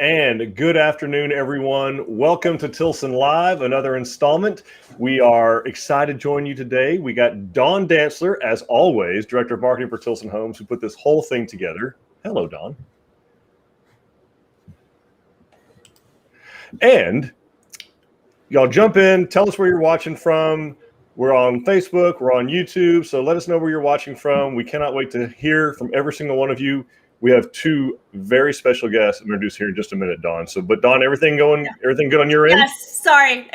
And good afternoon, everyone. Welcome to Tilson Live, another installment. We are excited to join you today. We got Dawn Dantzler, as always, Director of Marketing for Tilson Homes, who put this whole thing together. Hello, Dawn. And y'all jump in, tell us where you're watching from. We're on Facebook, we're on YouTube, so let us know where you're watching from. We cannot wait to hear from every single one of you. We have two very special guests introduced here in just a minute, Dawn. But Dawn, everything good on your end? Yes, sorry.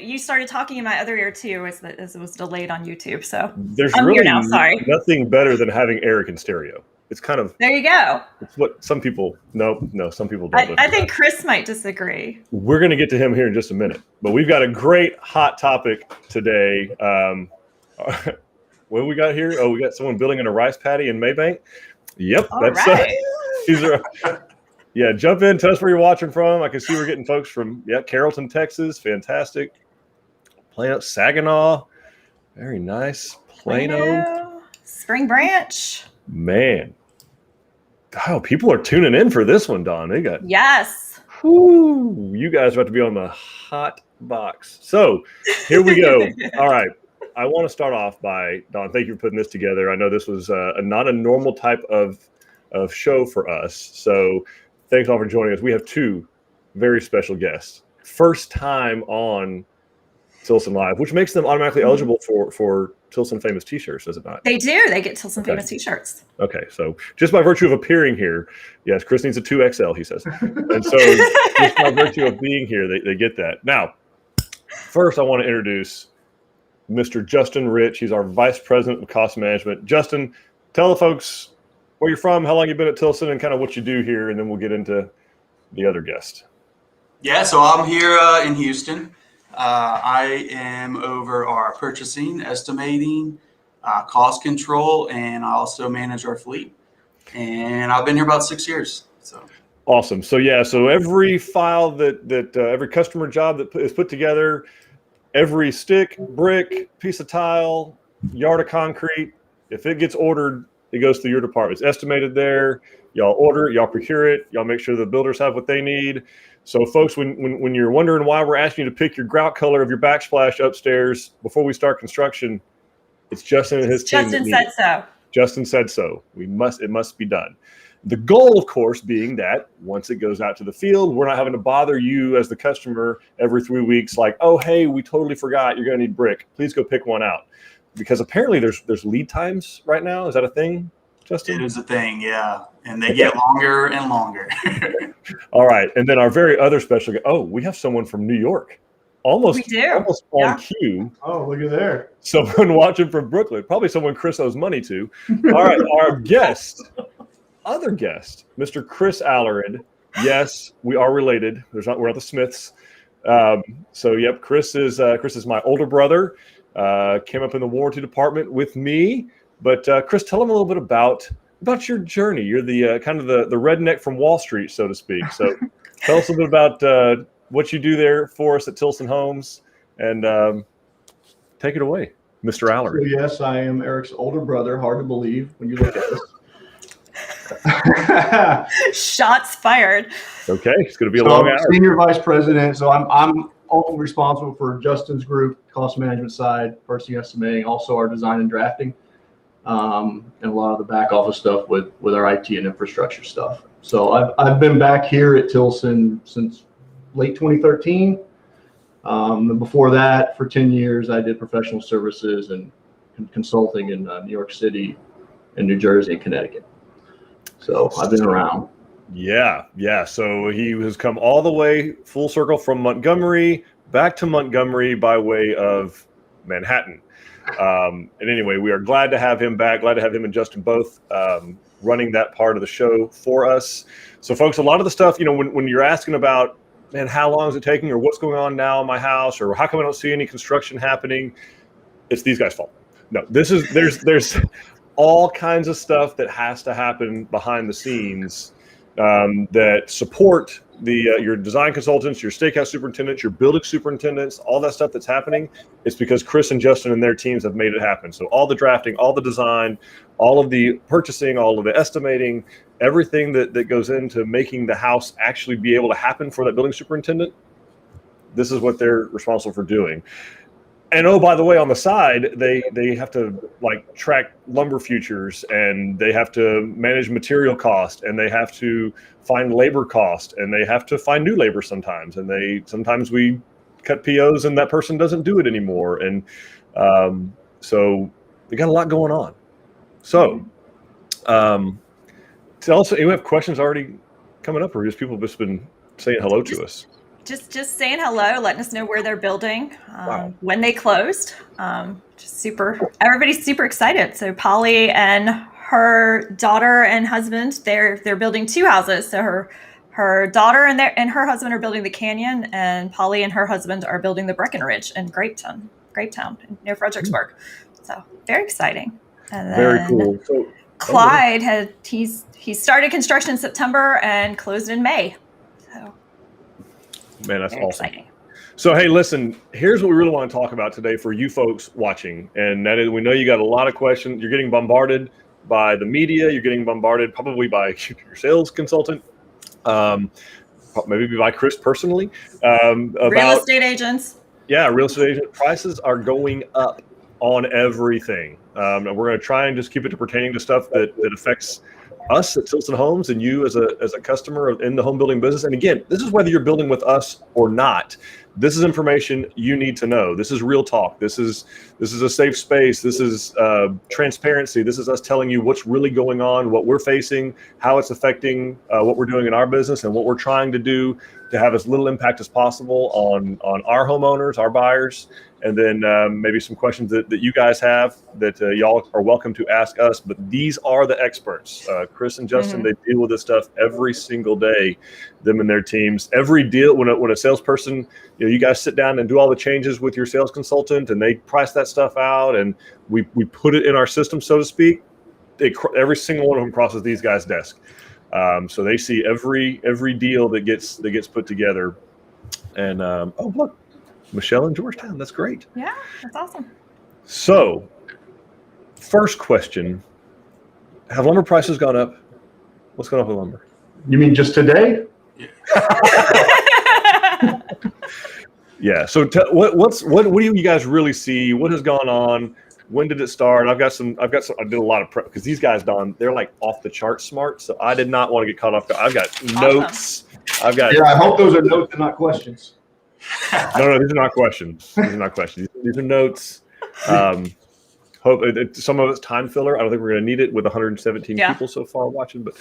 You started talking in my other ear too, as it was delayed on YouTube. So I'm really here now. Sorry. Nothing better than having Eric in stereo. It's kind of there. You go. It's what some people some people don't. I think Chris might disagree. We're going to get to him here in just a minute, but we've got a great hot topic today. What do we got here? Oh, we got someone building in a rice paddy in Maybank. Yep, that's right. Yeah, jump in, tell us where you're watching from. I can see we're getting folks from Carrollton, Texas. Fantastic. Plano, Saginaw. Very nice. Plano. Spring Branch. Man. Oh, people are tuning in for this one, Dawn. They got you guys are about to be on the hot box. So here we go. All right. I want to start off by, Dawn, thank you for putting this together. I know this was not a normal type of show for us. So thanks all for joining us. We have two very special guests. First time on Tilson Live, which makes them automatically eligible for Tilson Famous t-shirts, does it not? They do. They get Tilson Famous t-shirts. Okay. So just by virtue of appearing here, yes, Chris needs a 2XL, he says. And so just by virtue of being here, they get that. Now, first I want to introduce Mr. Justin Rich. He's our Vice President of Cost Management. Justin, tell the folks where you're from, how long you've been at Tilson, and kind of what you do here, and then we'll get into the other guest. Yeah, so I'm here in Houston. I am over our purchasing, estimating, cost control, and I also manage our fleet. And I've been here about 6 years. So awesome. So so every file that every customer job that is put together, every stick, brick, piece of tile, yard of concrete, if it gets ordered, it goes through your department. It's estimated there. Y'all order it, y'all procure it, y'all make sure the builders have what they need. So folks, when you're wondering why we're asking you to pick your grout color of your backsplash upstairs before we start construction, it's Justin and his team. Justin said so. Justin said so. It must be done. The goal, of course, being that once it goes out to the field, we're not having to bother you as the customer every 3 weeks like, oh, hey, we totally forgot you're going to need brick. Please go pick one out. Because apparently there's lead times right now. Is that a thing, Justin? It is a thing, yeah. And they get longer and longer. All right. And then our very other special guest. Oh, we have someone from New York. Almost on cue. Oh, look at there. Someone watching from Brooklyn. Probably someone Chris owes money to. All right. Our other guest, Mr. Chris Alarid. Yes, we are related. We're not the Smiths. Chris is my older brother. Came up in the warranty department with me. But Chris, tell them a little bit about your journey. You're the kind of the redneck from Wall Street, so to speak. So tell us a bit about what you do there for us at Tilson Homes, and take it away, Mr. Alarid. So yes, I am Eric's older brother. Hard to believe when you look at us. Shots fired. Okay, it's going to be a long hour. Senior vice president. So I'm ultimately responsible for Justin's group, cost management side, purchasing, estimating, also our design and drafting, and a lot of the back office stuff with our IT and infrastructure stuff. So I've been back here at Tilson since late 2013. And before that, for 10 years, I did professional services and consulting in New York City and New Jersey and Connecticut. So I've been around. Yeah. So he has come all the way full circle from Montgomery back to Montgomery by way of Manhattan. And anyway, we are glad to have him back. Glad to have him and Justin both running that part of the show for us. So, folks, a lot of the stuff, when you're asking about, man, how long is it taking, or what's going on now in my house, or how come I don't see any construction happening, it's these guys' fault. No, there's all kinds of stuff that has to happen behind the scenes that support your design consultants, your stakehouse superintendents, your building superintendents, all that stuff that's happening. It's because Chris and Justin and their teams have made it happen. So all the drafting, all the design, all of the purchasing, all of the estimating, everything that goes into making the house actually be able to happen for that building superintendent, this is what they're responsible for doing. And oh, by the way, on the side, they have to like track lumber futures, and they have to manage material cost, and they have to find labor cost, and they have to find new labor sometimes. And sometimes we cut POs and that person doesn't do it anymore. And so they got a lot going on. So also, you have questions already coming up, or just people have just been saying hello to us? Just saying hello, letting us know where they're building, Wow. when they closed. Just everybody's super excited. So Polly and her daughter and husband, they're building 2 houses. So her daughter and her husband are building the Canyon, and Polly and her husband are building the Breckenridge in Grapetown near Fredericksburg. So very exciting. And then Very cool. So Clyde he started construction in September and closed in May. So man, that's very awesome. exciting. So, hey, listen, here's what we really want to talk about today for you folks watching. And that is, we know you got a lot of questions. You're getting bombarded by the media. You're getting bombarded probably by your sales consultant, maybe by Chris personally. About Real estate agents. Yeah, real estate agent prices are going up on everything. And we're going to try and just keep it pertaining to stuff that affects us at Tilson Homes and you as a customer in the home building business. And again, this is whether you're building with us or not. This is information you need to know. This is real talk. This is a safe space. This is transparency. This is us telling you what's really going on, what we're facing, how it's affecting what we're doing in our business, and what we're trying to do to have as little impact as possible on our homeowners, our buyers, and then maybe some questions that you guys have that y'all are welcome to ask us. But these are the experts. Chris and Justin, they deal with this stuff every single day, them and their teams. Every deal, when a salesperson, you guys sit down and do all the changes with your sales consultant, and they price that stuff out, and we put it in our system, so to speak. Every single one of them crosses these guys' desk. So they see every deal that gets put together. And oh, look, Michelle in Georgetown. That's great. Yeah, that's awesome. So, first question: have lumber prices gone up? What's going on with lumber? You mean just today? Yeah. So, what do you guys really see? What has gone on? When did it start? I did a lot of prep because these guys, Don, they're like off the chart smart. So I did not want to get caught off. I've got notes. Yeah, I hope those are notes and not questions. No, these are not questions. These are notes. Hope some of it's time filler. I don't think we're going to need it with 117 people so far watching. But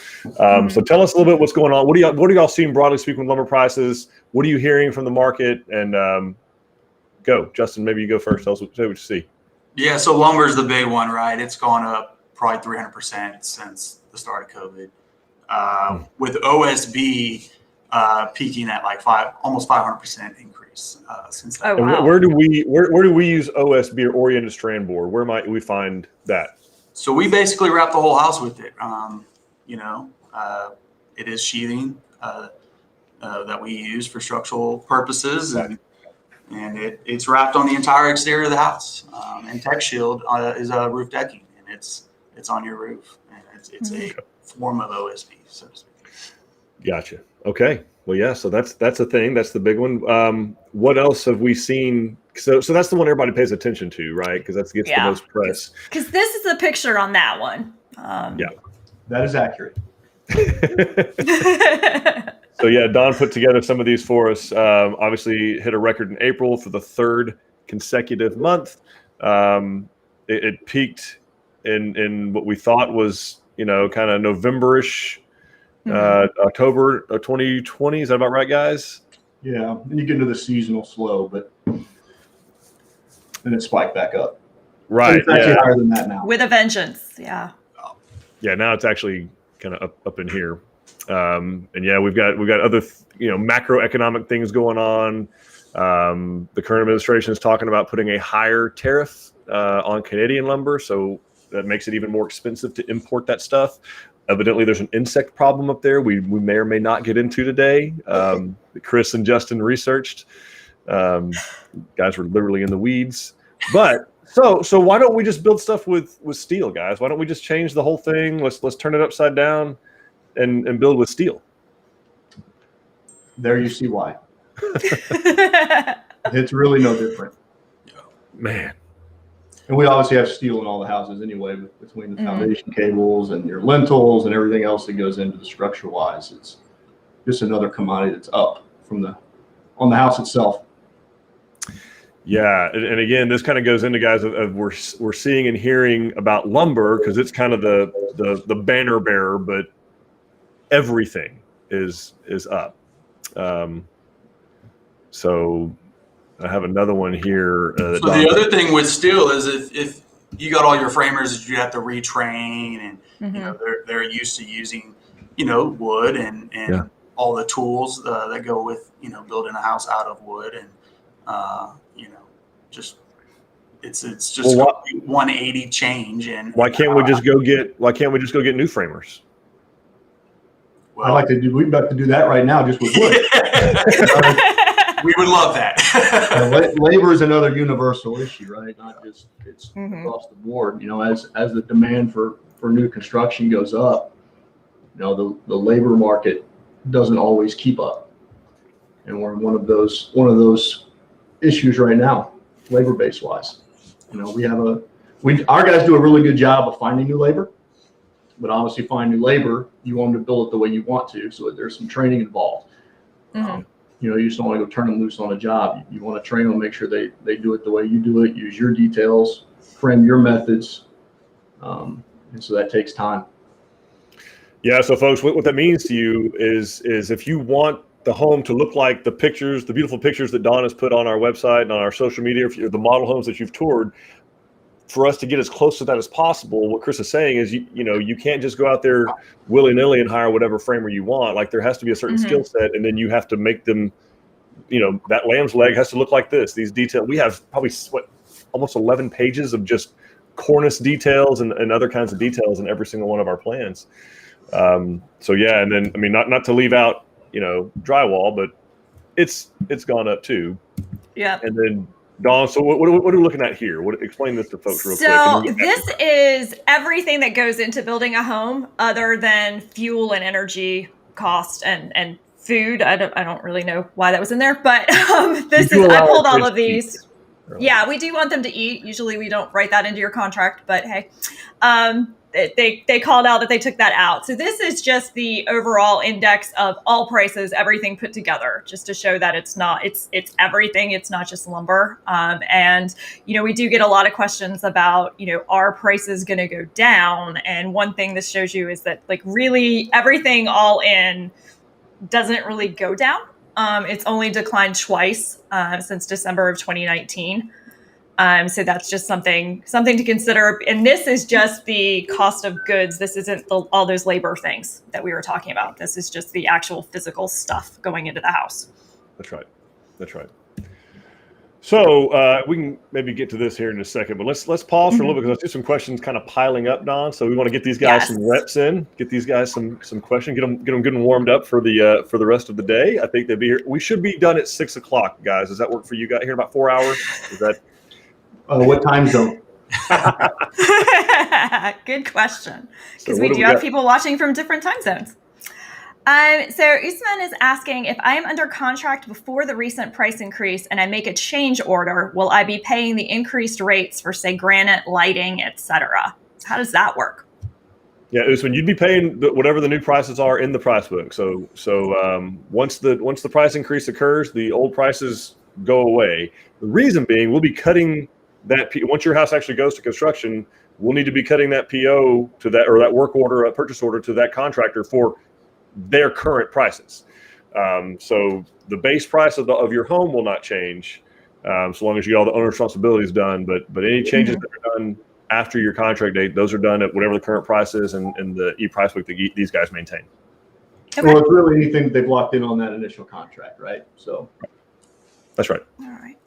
so tell us a little bit what's going on. What are y'all seeing broadly speaking with lumber prices? What are you hearing from the market? And go, Justin. Maybe you go first. Tell us what you see. Yeah, so lumber is the big one, right? It's gone up probably 300% since the start of COVID. With OSB peaking at like almost 500% increase since that. Oh, wow. Where do we use OSB or oriented strand board? Where might we find that? So we basically wrap the whole house with it. It is sheathing that we use for structural purposes, and it's wrapped on the entire exterior of the house. And Tech Shield is a roof decking, and it's on your roof, and it's a form of OSB, so to speak. Gotcha. Okay. Well, yeah. So that's a thing. That's the big one. What else have we seen? So that's the one everybody pays attention to, right? Because that gets the most press. Because this is the picture on that one. Yeah, that is accurate. So yeah, Don put together some of these for us. Obviously, hit a record in April for the 3rd consecutive month. It peaked in what we thought was kind of November-ish. October of 2020. Is that about right, guys? Yeah, and you get into the seasonal slow, but then it spiked back up. Right. So it's actually higher than that now. With a vengeance. Yeah. Yeah. Now it's actually kind of up in here. And yeah, we've got other macroeconomic things going on. The current administration is talking about putting a higher tariff on Canadian lumber, so that makes it even more expensive to import that stuff. Evidently, there's an insect problem up there we may or may not get into today. That Chris and Justin researched. Guys were literally in the weeds. But so why don't we just build stuff with steel, guys? Why don't we just change the whole thing? Let's turn it upside down and build with steel. There you see why. It's really no different. Man. And we obviously have steel in all the houses anyway, between the foundation cables and your lintels and everything else that goes into the structure wise. It's just another commodity that's up on the house itself. Yeah, and again, this kind of goes into, guys, of we're seeing and hearing about lumber because it's kind of the banner bearer, but everything is up. So I have another one here. So the other thing with steel is if you got all your framers that you have to retrain, and you know they're used to using wood and all the tools that go with building a house out of wood, and just it's just 180 change. And why can't we just go get new framers? Well, we'd like to do that right now just with wood. We would love that. Labor is another universal issue, right? Not just across the board. As the demand for new construction goes up, the labor market doesn't always keep up, and we're in one of those issues right now, labor base wise. Our guys do a really good job of finding new labor, but obviously find new labor, you want them to build it the way you want to, so there's some training involved. You just don't want to go turn them loose on a job. You want to train them, make sure they do it the way you do it, use your details, frame your methods. And so that takes time. Yeah. So folks, what that means to you is if you want the home to look like the beautiful pictures that Dawn has put on our website and on our social media, the model homes that you've toured, for us to get as close to that as possible, what Chris is saying is, you can't just go out there willy-nilly and hire whatever framer you want. Like, there has to be a certain skill set, and then you have to make them, that lamb's leg has to look like this. These details, we have probably almost 11 pages of just cornice details and other kinds of details in every single one of our plans. So yeah, and then not to leave out drywall, but it's gone up too. Yeah, and then. Dawn, so what are we looking at here? Explain this to folks real quick. So this is everything that goes into building a home other than fuel and energy cost and food. I don't really know why that was in there, but I pulled all of these. Yeah, we do want them to eat. Usually we don't write that into your contract, but hey, they called out that they took that out. So this is just the overall index of all prices, everything put together, just to show that it's everything. It's not just lumber. And we do get a lot of questions about, are prices going to go down? And one thing this shows you is that really everything all in doesn't really go down. It's only declined twice since December of 2019. So that's just something to consider. And this is just the cost of goods. This isn't all those labor things that we were talking about. This is just the actual physical stuff going into the house. That's right. So we can maybe get to this here in a second, but let's pause for a little bit, because I see some questions kind of piling up, Don. So we want to get these guys some reps in, get these guys some questions, get them good and warmed up for the rest of the day. I think they'll be here. We should be done at 6 o'clock, guys. Does that work for you guys? Here in about 4 hours? Is that? What time zone? Good question, because we do have people watching from different time zones. So Usman is asking, if I am under contract before the recent price increase and I make a change order, will I be paying the increased rates for, say, granite, lighting, etc.? How does that work? Yeah, Usman, you'd be paying whatever the new prices are in the price book. So once the price increase occurs, the old prices go away. The reason being, we'll be cutting that once your house actually goes to construction, we'll need to be cutting that PO to that, or that work order, a purchase order, to that contractor for their current prices. So the base price of your home will not change, so long as you get all the owner responsibilities done. But any changes that are done after your contract date, those are done at whatever the current price is and the e-price book that these guys maintain. Okay. Well, it's really anything that they've locked in on that initial contract, right? So that's right. All right.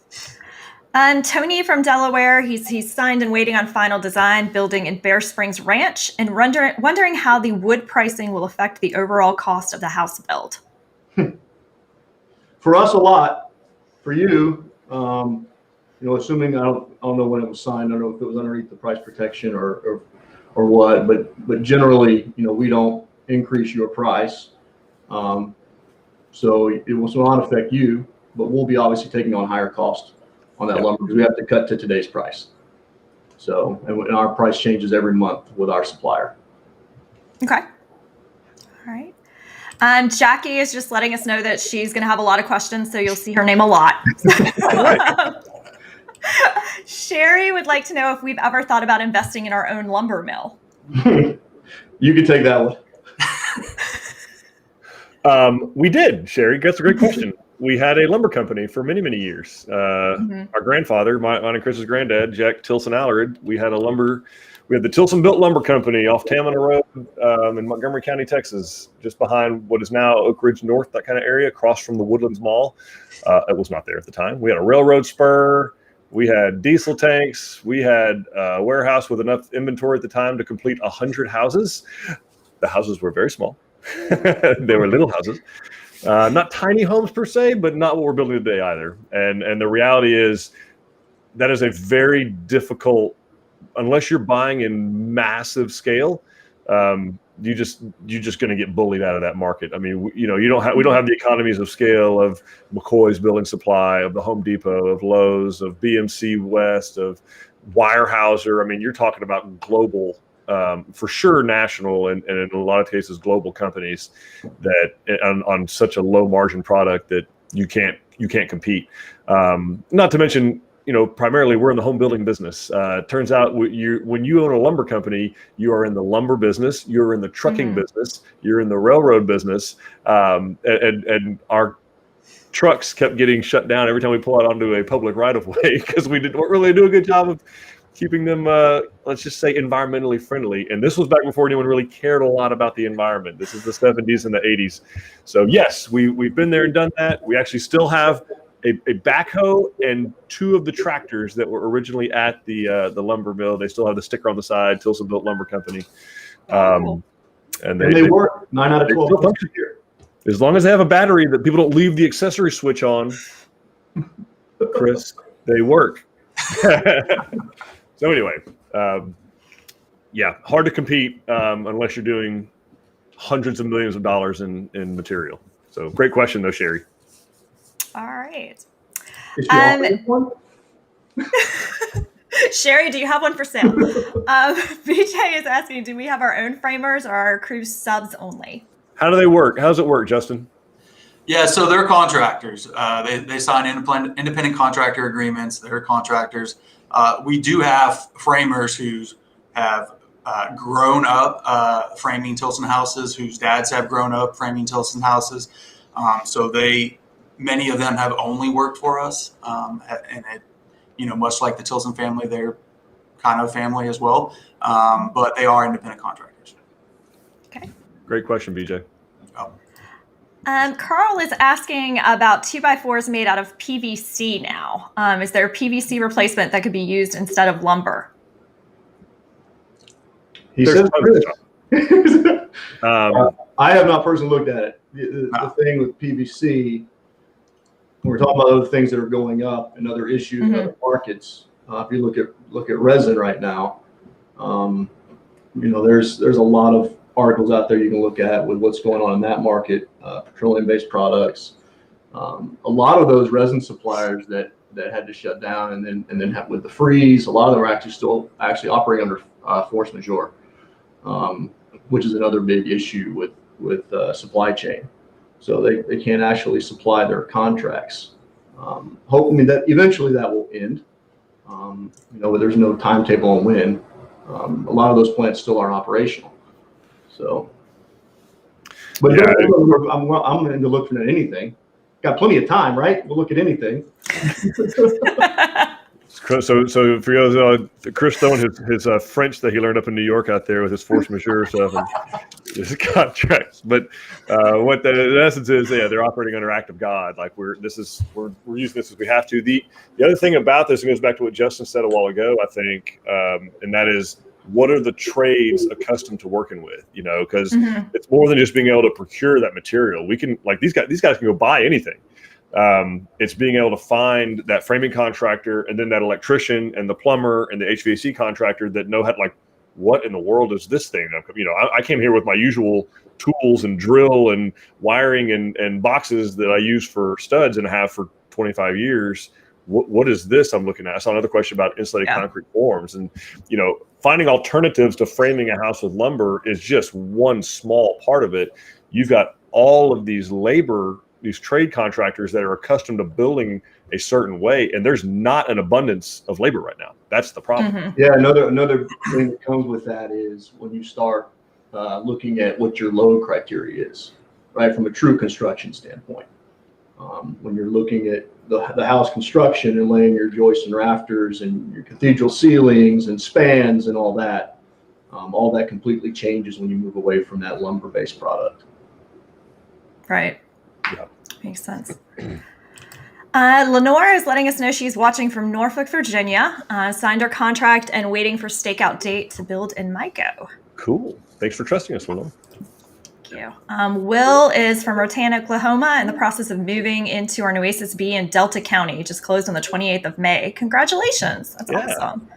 Tony from Delaware, he's signed and waiting on final design, building in Bear Springs Ranch, and wondering how the wood pricing will affect the overall cost of the house build. For us, a lot. For you, assuming I don't know when it was signed. I don't know if it was underneath the price protection or what. But generally, we don't increase your price, so it will not affect you. But we'll be obviously taking on higher cost on that lumber because we have to cut to today's price. So, and our price changes every month with our supplier. Okay. All right. Jackie is just letting us know that she's going to have a lot of questions, so you'll see her name a lot. Sherry would like to know if we've ever thought about investing in our own lumber mill. You can take that one. We did, Sherry. That's a great question. We had a lumber company for many, many years. Our grandfather, mine and Chris's granddad, Jack Tilson Alarid, we had the Tilson Built Lumber Company off Tamina Road in Montgomery County, Texas, just behind what is now Oak Ridge North, that kind of area, across from the Woodlands Mall. It was not there at the time. We had a railroad spur. We had diesel tanks. We had a warehouse with enough inventory at the time to complete 100 houses. The houses were very small. They were little houses. Not tiny homes per se, but not what we're building today either. And the reality is that is a very difficult, unless you're buying in massive scale, you're just going to get bullied out of that market. I mean, we don't have the economies of scale of McCoy's Building Supply, of the Home Depot, of Lowe's, of BMC West, of Weyerhaeuser. I mean, you're talking about global, for sure, national, and in a lot of cases global companies that on such a low margin product that you can't compete. Not to mention, primarily we're in the home building business. Turns out when you own a lumber company, you are in the lumber business, you're in the trucking business, you're in the railroad business, and our trucks kept getting shut down every time we pull out onto a public right of way because we didn't really do a good job of keeping them, let's just say, environmentally friendly. And this was back before anyone really cared a lot about the environment. This is the 70s and the 80s. So yes, we've been there and done that. We actually still have a backhoe and 2 of the tractors that were originally at the lumber mill. They still have the sticker on the side, Tilson Built Lumber Company. And they work 9 out of 12 months a year. As long as they have a battery that people don't leave the accessory switch on, Chris, they work. So anyway, hard to compete unless you're doing hundreds of millions of dollars in material. So great question though, Sherry. All right. Is she offering one? Sherry, do you have one for sale? BJ is asking, do we have our own framers or our crew subs only? How do they work? How does it work, Justin? Yeah, so they're contractors. They sign independent contractor agreements. They're contractors. We do have framers who have grown up framing Tilson houses, whose dads have grown up framing Tilson houses. So many of them have only worked for us, and much like the Tilson family, they're kind of family as well. But they are independent contractors. Okay. Great question, BJ. Carl is asking about 2x4s made out of PVC now. Is there a PVC replacement that could be used instead of lumber? He says I have not personally looked at it. The thing with PVC, when we're talking about other things that are going up and other issues in other markets, if you look at resin right now, there's a lot of articles out there you can look at with what's going on in that market, petroleum-based products. A lot of those resin suppliers that had to shut down and then have, with the freeze, a lot of them are actually still operating under force majeure, which is another big issue with supply chain. So they can't actually supply their contracts. Hoping that eventually that will end. But there's no timetable on when. A lot of those plants still aren't operational. So, but yeah, I'm into looking at anything. Got plenty of time, right? We'll look at anything. So for you, Chris throwing his French that he learned up in New York out there with his force majeure stuff. It's contracts, but what the essence is, yeah, they're operating under act of God. Like we're using this as we have to. The other thing about this, and goes back to what Justin said a while ago, I think, and that is, what are the trades accustomed to working with? You know, because it's more than just being able to procure that material. We can, like, these guys can go buy anything. It's being able to find that framing contractor, and then that electrician and the plumber and the HVAC contractor that know how to, like, what in the world is this thing? You know, I came here with my usual tools and drill and wiring and boxes that I use for studs and have for 25 years. What is this I'm looking at? I saw another question about insulated concrete forms, and, you know, finding alternatives to framing a house with lumber is just one small part of it. You've got all of these trade contractors that are accustomed to building a certain way, and there's not an abundance of labor right now. That's the problem. Yeah, another thing that comes with that is when you start looking at what your load criteria is, right, from a true construction standpoint. When you're looking at the house construction and laying your joists and rafters and your cathedral ceilings and spans and all that completely changes when you move away from that lumber-based product. Right. Yeah. Makes sense. Lenore is letting us know she's watching from Norfolk, Virginia, signed her contract and waiting for stakeout date to build in Myco. Cool. Thanks for trusting us, Lenore. Thank you. Will is from Rotan, Oklahoma, in the process of moving into our Nueces B in Delta County. Just closed on the 28th of May. Congratulations. That's awesome.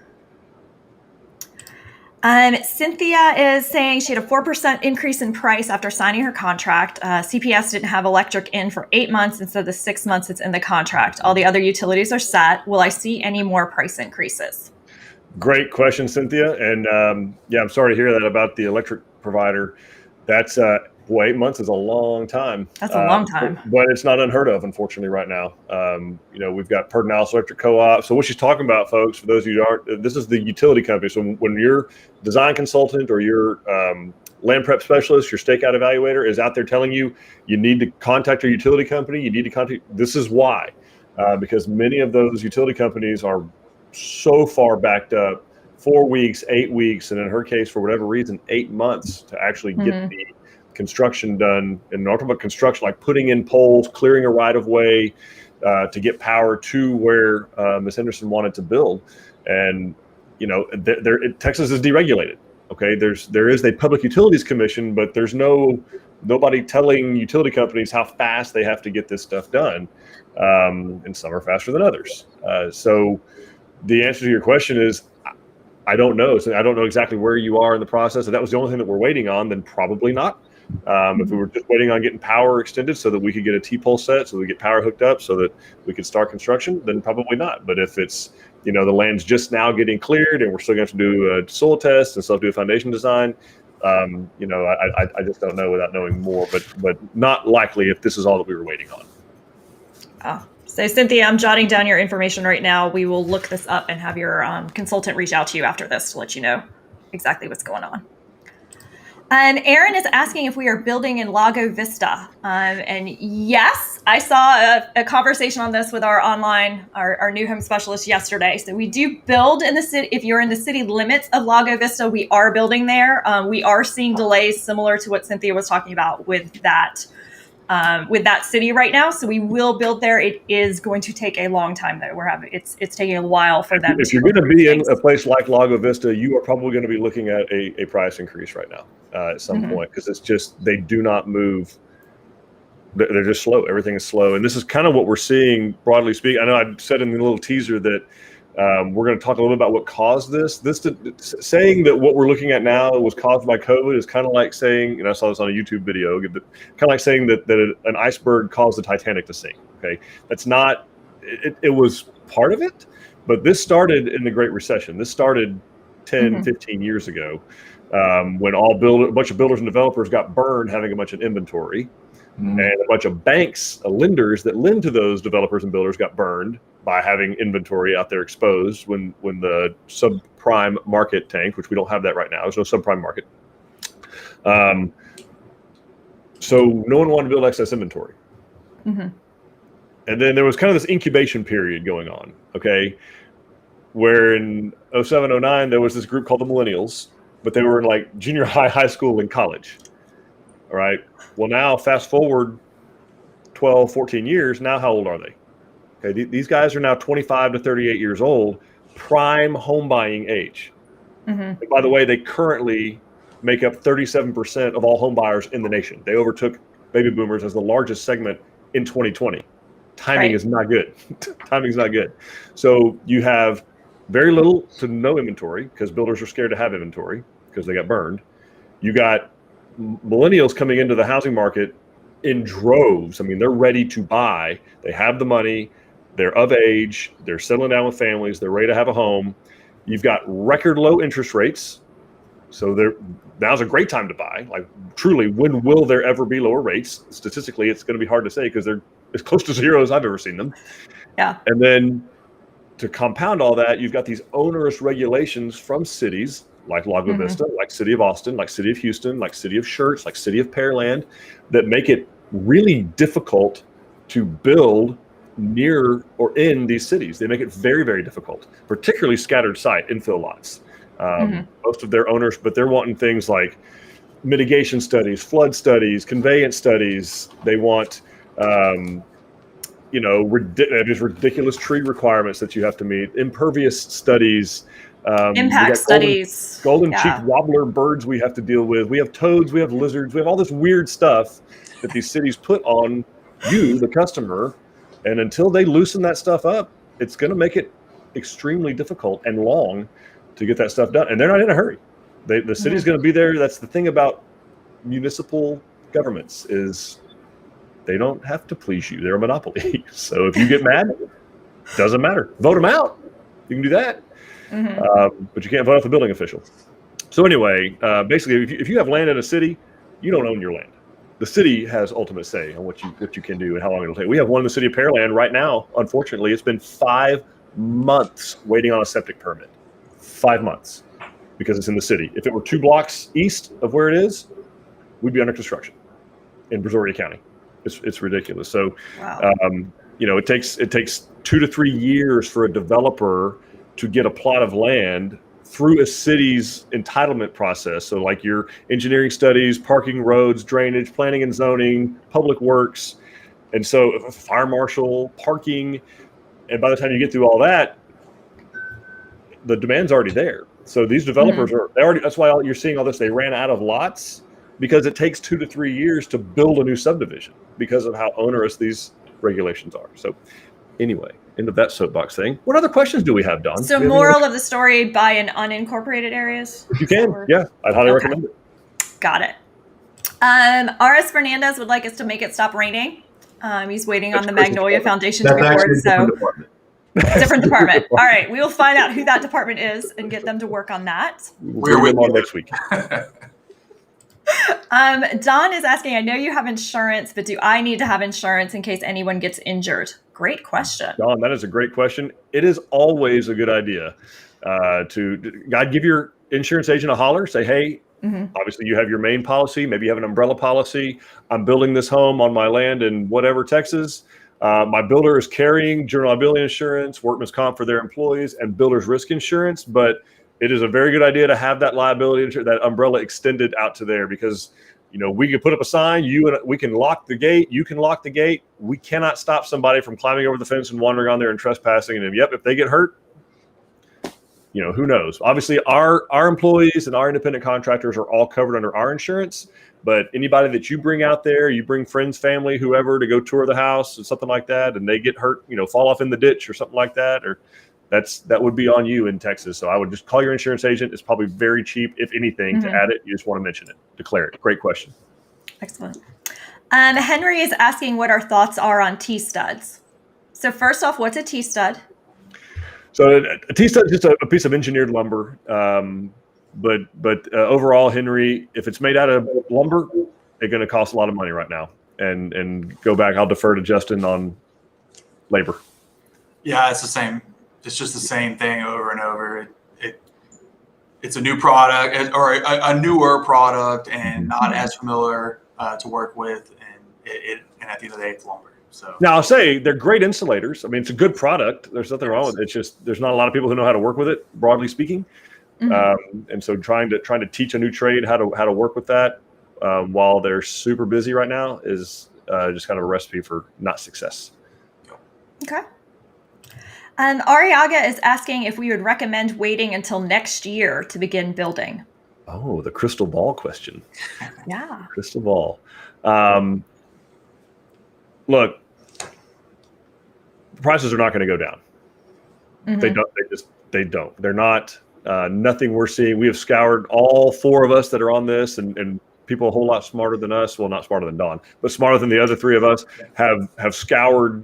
Cynthia is saying she had a 4% increase in price after signing her contract. CPS didn't have electric in for 8 months instead of the 6 months it's in the contract. All the other utilities are set. Will I see any more price increases? Great question, Cynthia. And yeah, I'm sorry to hear that about the electric provider. That's 8 months is a long time. That's a long time. But it's not unheard of, unfortunately, right now. You know, we've got Pedernales Electric Co-op. So what she's talking about, folks, for those of you who aren't, this is the utility company. So when your design consultant or your land prep specialist, your stakeout evaluator is out there telling you, you need to contact your utility company, you need to contact, this is why. Because many of those utility companies are so far backed up, 4 weeks, 8 weeks, and in her case, for whatever reason, 8 months to actually get the construction done. And not about construction, like putting in poles, clearing a right of way to get power to where Ms. Henderson wanted to build. And, you know, Texas is deregulated. Okay, there is a Public Utilities Commission, but there's nobody telling utility companies how fast they have to get this stuff done. And some are faster than others. So the answer to your question is, I don't know. So I don't know exactly where you are in the process. If that was the only thing that we're waiting on, then probably not. If we were just waiting on getting power extended so that we could get a T-pole set, so we get power hooked up so that we could start construction, then probably not. But if it's, you know, the land's just now getting cleared and we're still going to have to do a soil test and still have to do a foundation design, you know, I just don't know without knowing more, but not likely if this is all that we were waiting on. So Cynthia, I'm jotting down your information right now. We will look this up and have your consultant reach out to you after this to let you know exactly what's going on. And Aaron is asking if we are building in Lago Vista. And yes, I saw a conversation on this with our new home specialist yesterday. So we do build in the city. If you're in the city limits of Lago Vista, we are building there. We are seeing delays similar to what Cynthia was talking about with that city right now. So we will build there. It is going to take a long time though. It's taking a while for them. If you're going to be in a place like Lago Vista, you are probably going to be looking at a price increase right now at some point, because it's just, they do not move. They're just slow. Everything is slow. And this is kind of what we're seeing, broadly speaking. I know I said in the little teaser that we're going to talk a little bit about what caused this. Saying that what we're looking at now was caused by COVID is kind of like saying, and I saw this on a YouTube video, kind of like saying that an iceberg caused the Titanic to sink. Okay, that's not. It was part of it, but this started in the Great Recession. This started 10, 15 years ago, when a bunch of builders and developers got burned having a bunch of inventory. And a bunch of banks, lenders that lend to those developers and builders got burned by having inventory out there exposed when the subprime market tanked, which we don't have that right now. There's no subprime market. So no one wanted to build excess inventory. And then there was kind of this incubation period going on, okay, where in 07, 09, there was this group called the Millennials, but they were in like junior high, high school, and college. All right. Well, now fast forward 12, 14 years. Now, how old are they? Okay. These guys are now 25 to 38 years old, prime home buying age. Mm-hmm. And by the way, they currently make up 37% of all home buyers in the nation. They overtook baby boomers as the largest segment in 2020. Timing is not good. Timing is not good. So you have very little to no inventory because builders are scared to have inventory because they got burned. You got millennials coming into the housing market in droves. I mean, they're ready to buy. They have the money. They're of age. They're settling down with families. They're ready to have a home. You've got record low interest rates. So now's a great time to buy. Like, truly, when will there ever be lower rates? Statistically, it's going to be hard to say because they're as close to zero as I've ever seen them. Yeah. And then to compound all that, you've got these onerous regulations from cities like Lago Vista, like City of Austin, like City of Houston, like City of Schertz, like City of Pearland, that make it really difficult to build near or in these cities. They make it very, very difficult, particularly scattered site infill lots. Most of their owners, but they're wanting things like mitigation studies, flood studies, conveyance studies. They want, just ridiculous tree requirements that you have to meet, impervious studies, impact studies, golden cheeked wobbler birds we have to deal with. We have toads, we have lizards, we have all this weird stuff that these cities put on you, the customer. And until they loosen that stuff up, it's going to make it extremely difficult and long to get that stuff done. And they're not in a hurry. The city's going to be there. That's the thing about municipal governments is they don't have to please you. They're a monopoly. So if you get mad, doesn't matter. Vote them out. You can do that. But you can't vote off the building official. So anyway, basically, if you have land in a city, you don't own your land. The city has ultimate say on what you can do and how long it'll take. We have one in the city of Pearland right now. Unfortunately, it's been 5 months waiting on a septic permit. 5 months because it's in the city. If it were 2 blocks east of where it is, we'd be under construction in Brazoria County. It's ridiculous. So, it takes 2 to 3 years for a developer to get a plot of land through a city's entitlement process. So like your engineering studies, parking, roads, drainage, planning and zoning, public works. And so fire marshal, parking. And by the time you get through all that, the demand's already there. So these developers that's why you're seeing all this. They ran out of lots because it takes 2 to 3 years to build a new subdivision because of how onerous these regulations are. So anyway, end of that soapbox thing. What other questions do we have, Dawn? So moral of the story, buy in unincorporated areas? If you can, I'd highly recommend it. Got it. R.S. Fernandez would like us to make it stop raining. He's waiting on the Magnolia Foundation to report. So different department. All right. We will find out who that department is and get them to work on that. We're with on next week. Don is asking, I know you have insurance, but do I need to have insurance in case anyone gets injured? Great question. Don, that is a great question. It is always a good idea to give your insurance agent a holler. Say, hey, obviously you have your main policy. Maybe you have an umbrella policy. I'm building this home on my land in whatever, Texas. My builder is carrying general liability insurance, workman's comp for their employees, and builder's risk insurance. But it is a very good idea to have that liability insurance, that umbrella extended out to there because, we can put up a sign, we can lock the gate, you can lock the gate. We cannot stop somebody from climbing over the fence and wandering on there and trespassing. And if they get hurt, who knows? Obviously, our employees and our independent contractors are all covered under our insurance. But anybody that you bring out there, you bring friends, family, whoever to go tour the house or something like that, and they get hurt, fall off in the ditch or something like that, or that would be on you in Texas. So I would just call your insurance agent. It's probably very cheap, if anything, to add it. You just want to mention it, declare it. Great question. Excellent. Henry is asking what our thoughts are on T-studs. So first off, what's a T-stud? So a T-stud is just a piece of engineered lumber. But overall, Henry, if it's made out of lumber, it's going to cost a lot of money right now. And go back, I'll defer to Justin on labor. Yeah, it's the same. It's just the same thing over and over. It's a new product or a newer product and not as familiar to work with. And at the end of the day, it's lumber. So now I'll say they're great insulators. I mean, it's a good product. There's nothing wrong with it. It's just there's not a lot of people who know how to work with it, broadly speaking. And so trying to teach a new trade how to work with that, while they're super busy right now is just kind of a recipe for not success. Okay. Ariaga is asking if we would recommend waiting until next year to begin building. Oh, the crystal ball question. Yeah. Crystal ball. Look, prices are not going to go down. Mhm. They don't. They're not. Nothing we're seeing. We have scoured, all four of us that are on this, and people a whole lot smarter than us. Well, not smarter than Don, but smarter than the other three of us have scoured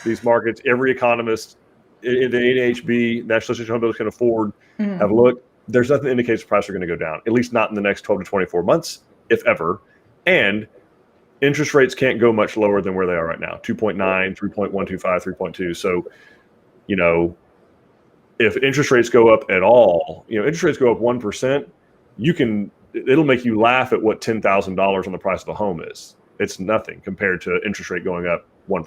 these markets. Every economist in the NAHB, National Association of Home Builders Can Afford, Mhm. have looked. There's nothing that indicates prices are going to go down, at least not in the next 12 to 24 months, if ever. And interest rates can't go much lower than where they are right now, 2.9, 3.125, 3.2. So, if interest rates go up at all, interest rates go up 1%, it'll make you laugh at what $10,000 on the price of a home is. It's nothing compared to interest rate going up 1%.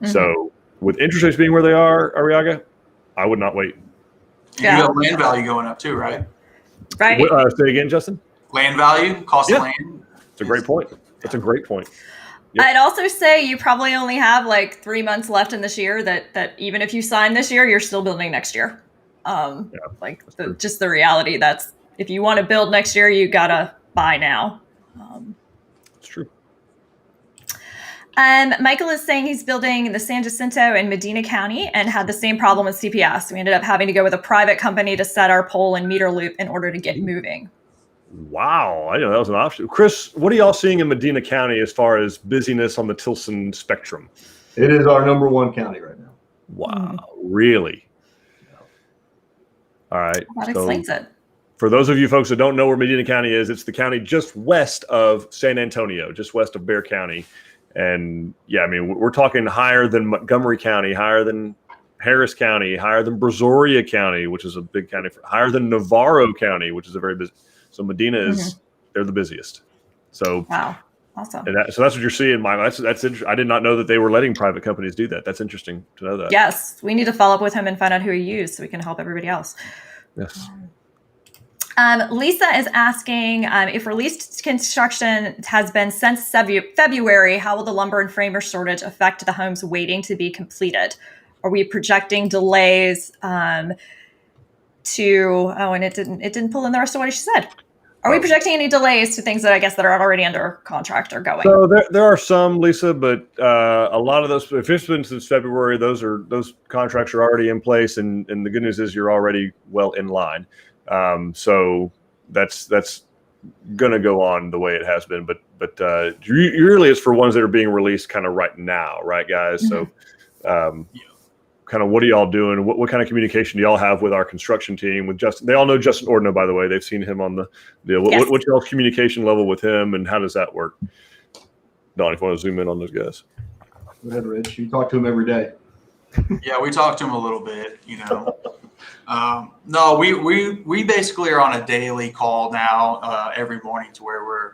Mm-hmm. So with interest rates being where they are, Ariaga, I would not wait. Yeah. You got land value going up too, right? Right. Say again, Justin? Land value, cost of land. It's a great point. That's a great point. Yep. I'd also say you probably only have like 3 months left in this year that even if you sign this year, you're still building next year. Just the reality that's if you want to build next year, you got to buy now. It's true. Michael is saying he's building the San Jacinto in Medina County and had the same problem with CPS. We ended up having to go with a private company to set our pole and meter loop in order to get moving. Wow, I didn't know that was an option. Chris, what are y'all seeing in Medina County as far as busyness on the Tilson spectrum? It is our #1 county right now. Wow, really? All right. That explains it. For those of you folks that don't know where Medina County is, it's the county just west of San Antonio, just west of Bexar County. And yeah, I mean, we're talking higher than Montgomery County, higher than Harris County, higher than Brazoria County, which is a big county, higher than Navarro County, which is a very busy. So Medina is they're the busiest. So wow, awesome. And so that's what you're seeing, Mike. That's interesting. I did not know that they were letting private companies do that. That's interesting to know that. Yes, we need to follow up with him and find out who he used so we can help everybody else. Yes. Lisa is asking if released construction has been since February, how will the lumber and framer shortage affect the homes waiting to be completed? Are we projecting delays and it didn't pull in the rest of what she said. Are we projecting any delays to things that I guess that are already under contract or going? So there are some, Lisa, but a lot of those, if it's been since February, those contracts are already in place, and the good news is you're already well in line. So that's going to go on the way it has been, but really it's for ones that are being released kind of right now, right, guys? Mm-hmm. So kind of what are y'all doing? What kind of communication do y'all have with our construction team, with Justin? They all know Justin Ordino, by the way. They've seen him on the deal. Yes. What's y'all's communication level with him, and how does that work? Don, if you want to zoom in on those guys. Go ahead, Rich. You talk to him every day. Yeah, we talk to him a little bit, No, we basically are on a daily call now, every morning, to where we're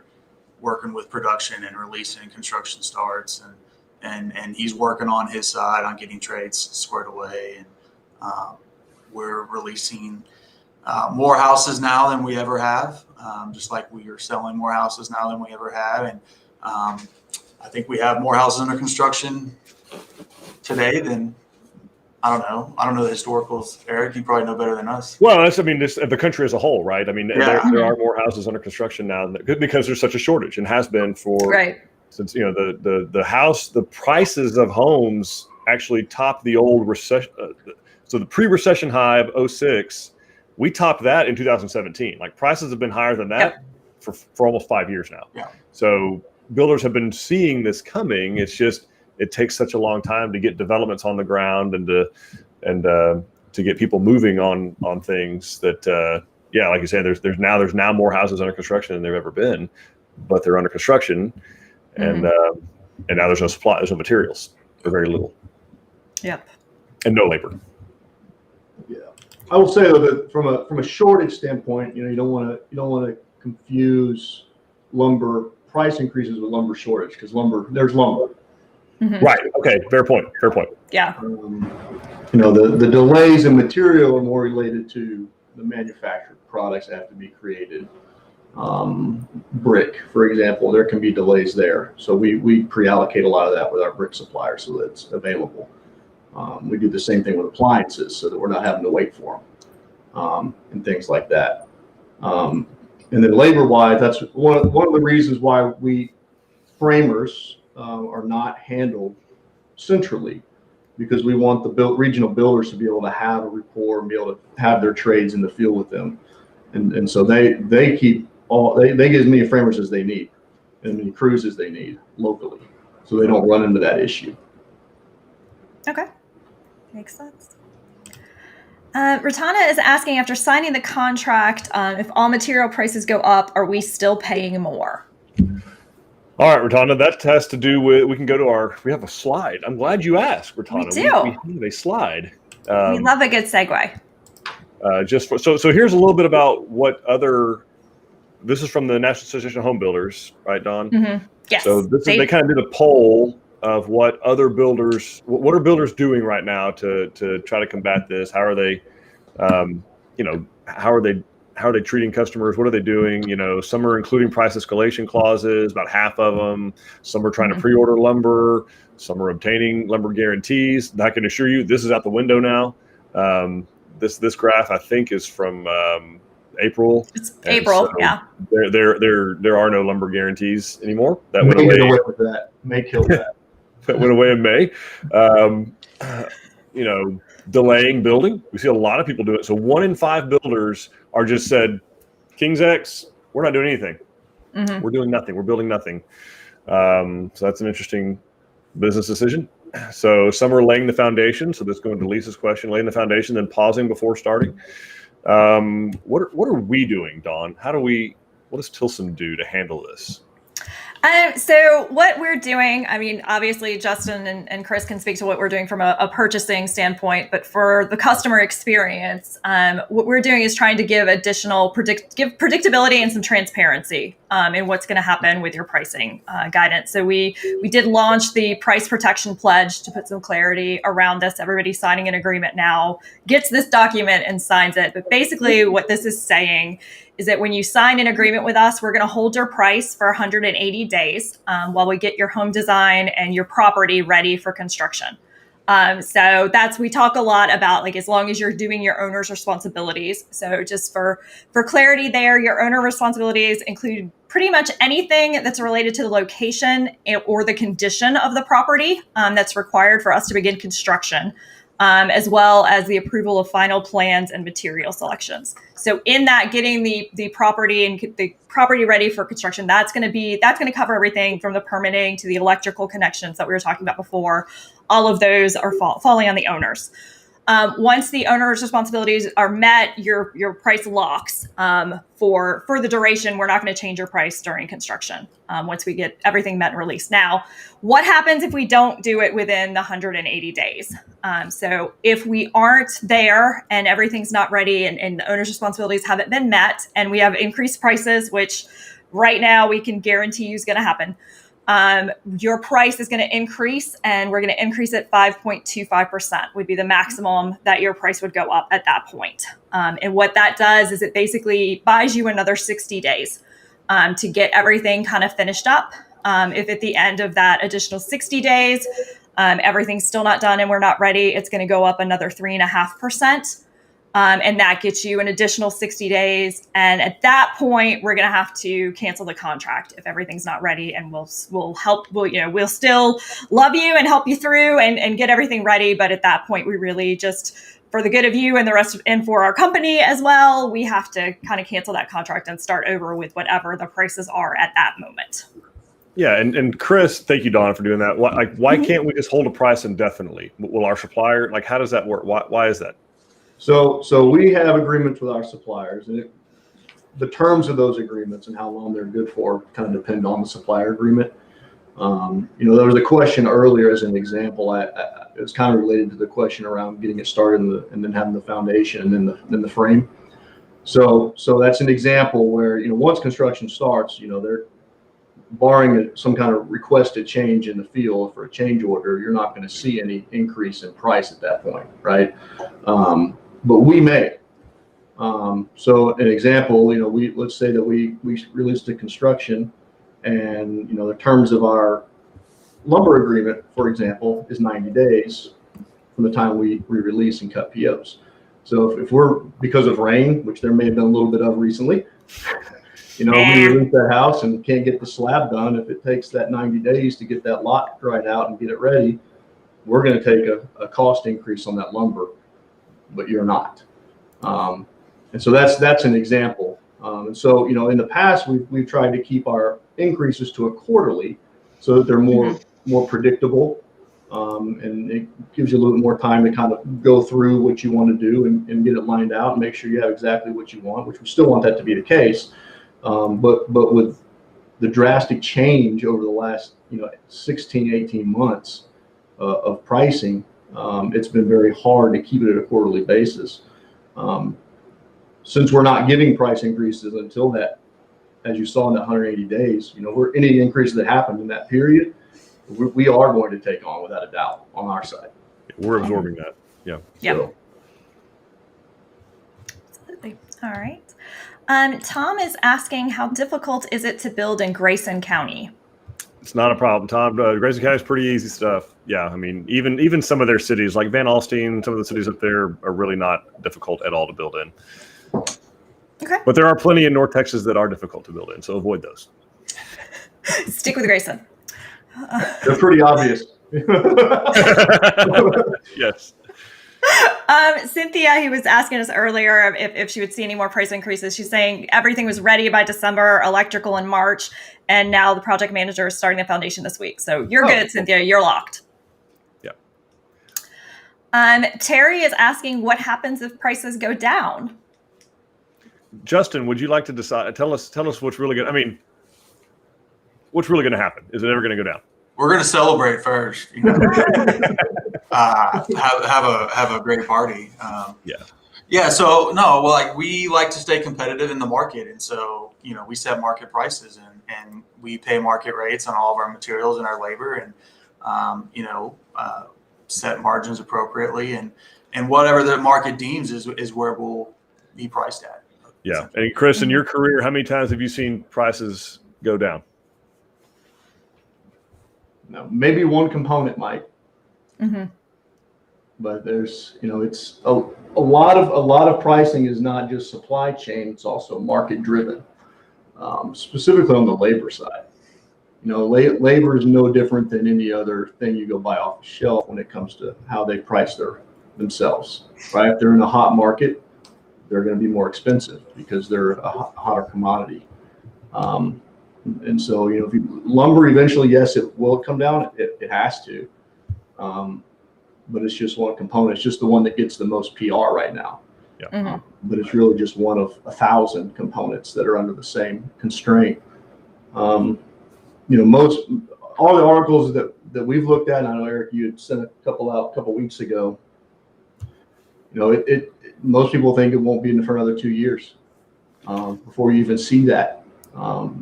working with production and releasing construction starts, and he's working on his side on getting trades squared away, and we're releasing more houses now than we ever have, just like we are selling more houses now than we ever have, and I think we have more houses under construction today than. I don't know the historicals. Eric, you probably know better than us. Well, the country as a whole, right? I mean, there are more houses under construction now because there's such a shortage, and has been since the prices of homes actually topped the old recession. So the pre-recession high of 2006, we topped that in 2017. Like, prices have been higher than that for almost 5 years now. Yeah. So builders have been seeing this coming. It's just, it takes such a long time to get developments on the ground and to get people moving on things that like you said, there's now more houses under construction than there have ever been, but they're under construction, and now there's no supply, there's no materials, or very little. Yep. And no labor. Yeah, I will say though that from a shortage standpoint, you don't want to confuse lumber price increases with lumber shortage, because there's lumber. Mm-hmm. Right. Okay. Fair point. Yeah. The delays in material are more related to the manufactured products that have to be created. brick, for example, there can be delays there. So we pre-allocate a lot of that with our brick supplier so that it's available. We do the same thing with appliances so that we're not having to wait for them and things like that. And then labor-wise, that's one of the reasons why we framers are not handled centrally, because we want the regional builders to be able to have a rapport and be able to have their trades in the field with them. And so they keep they get as many framers as they need and as many crews as they need locally, so they don't run into that issue. Okay, makes sense. Ratana is asking, after signing the contract, if all material prices go up, are we still paying more? All right, Ratana, that has to do with, we can go to we have a slide. I'm glad you asked, Ratana. We do. We have a slide. We love a good segue. So here's a little bit about this is from the National Association of Home Builders, right, Don? Mm-hmm. Yes. So they kind of did a poll of what are builders doing right now to try to combat this? How are they, how are they treating customers? What are they doing? Some are including price escalation clauses, about half of them. Some are trying to pre-order lumber. Some are obtaining lumber guarantees. And I can assure you, this is out the window now. This graph, I think, is from April. It's April, so yeah. There are no lumber guarantees anymore. That May went away. get away with that. May kill that. That went away in May. Delaying building. We see a lot of people do it. So 1 in 5 builders are just said, King's X, we're not doing anything. Mm-hmm. We're doing nothing. We're building nothing. So that's an interesting business decision. So some are laying the foundation. So that's going to Lisa's question, laying the foundation, then pausing before starting. What are we doing, Dawn? What does Tilson do to handle this? So what we're doing, I mean, obviously Justin and Chris can speak to what we're doing from a purchasing standpoint, but for the customer experience, what we're doing is trying to give additional predictability and some transparency in what's going to happen with your pricing guidance. So we did launch the price protection pledge to put some clarity around this. Everybody signing an agreement now gets this document and signs it. But basically what this is saying is that when you sign an agreement with us, we're going to hold your price for 180 days while we get your home design and your property ready for construction. So we talk a lot about, like, as long as you're doing your owner's responsibilities. So just for clarity there, your owner responsibilities include pretty much anything that's related to the location or the condition of the property that's required for us to begin construction. As well as the approval of final plans and material selections. So in that, getting the property and the property ready for construction, that's going to cover everything from the permitting to the electrical connections that we were talking about before. All of those are falling on the owners. Once the owner's responsibilities are met, your price locks for the duration. We're not going to change your price during construction once we get everything met and released. Now, what happens if we don't do it within the 180 days? So if we aren't there and everything's not ready and the owner's responsibilities haven't been met and we have increased prices, which right now we can guarantee you is going to happen, your price is going to increase, and we're going to increase it 5.25% would be the maximum that your price would go up at that point. And what that does is it basically buys you another 60 days to get everything kind of finished up. If at the end of that additional 60 days, everything's still not done and we're not ready, it's going to go up another 3.5%. And that gets you an additional 60 days. And at that point, we're going to have to cancel the contract if everything's not ready. And we'll still love you and help you through and get everything ready. But at that point, we really just, for the good of you and and for our company as well, we have to kind of cancel that contract and start over with whatever the prices are at that moment. Yeah, and Chris, thank you, Donna, for doing that. Why can't we just hold a price indefinitely? Will our supplier, how does that work? Why is that? So we have agreements with our suppliers, and the terms of those agreements and how long they're good for kind of depend on the supplier agreement. There was a question earlier as an example. It was kind of related to the question around getting it started and then having the foundation and then the frame. So that's an example where, once construction starts, they're barring some kind of requested change in the field for a change order, you're not going to see any increase in price at that point, right? But we may. So an example, let's say that we released a construction, and the terms of our lumber agreement, for example, is 90 days from the time we release and cut POs. So if we're, because of rain, which there may have been a little bit of recently, we release that house and can't get the slab done. If it takes that 90 days to get that lot dried out and get it ready, we're going to take a cost increase on that lumber, but you're not. And so that's an example. And so, in the past, we've tried to keep our increases to a quarterly so that they're more predictable. And it gives you a little bit more time to kind of go through what you want to do and get it lined out and make sure you have exactly what you want, which we still want that to be the case. But with the drastic change over the last 16, 18 months of pricing, it's been very hard to keep it at a quarterly basis. Since we're not giving price increases until that, as you saw in that 180 days, any increase that happened in that period, we are going to take on without a doubt on our side. We're absorbing that. Yeah. Yeah. So, Absolutely. All right. Tom is asking, how difficult is it to build in Grayson County? It's not a problem, Tom. Grayson County is pretty easy stuff. Yeah, I mean, even some of their cities, like Van Alstyne, some of the cities up there are really not difficult at all to build in. Okay. But there are plenty in North Texas that are difficult to build in, so avoid those. Stick with Grayson. they're pretty obvious. Yes. Cynthia, who was asking us earlier if she would see any more price increases, she's saying everything was ready by December, electrical in March, and now the project manager is starting the foundation this week. So you're good, Cynthia. You're locked. Yeah. Terry is asking what happens if prices go down. Justin, would you like to decide? Tell us what's really good. I mean, what's really going to happen? Is it ever going to go down? We're going to celebrate first. Have a great party. Yeah. So no, well, like we like to stay competitive in the market, and so we set market prices and we pay market rates on all of our materials and our labor, and set margins appropriately, and whatever the market deems is where we'll be priced at. Yeah. And Chris, in your career, how many times have you seen prices go down? No, maybe one component might. Mm-hmm. But there's, it's a lot of pricing is not just supply chain; it's also market driven. Specifically on the labor side, labor is no different than any other thing you go buy off the shelf when it comes to how they price themselves. Right? If they're in a hot market, they're going to be more expensive because they're a hotter commodity. And so, if lumber eventually, yes, it will come down. It has to. But it's just one component. It's just the one that gets the most PR right now. Yeah. Mm-hmm. But it's really just one of 1,000 components that are under the same constraint. All the articles that we've looked at, and I know Eric, you had sent a couple out a couple weeks ago. Most people think it won't be for another 2 years before you even see that.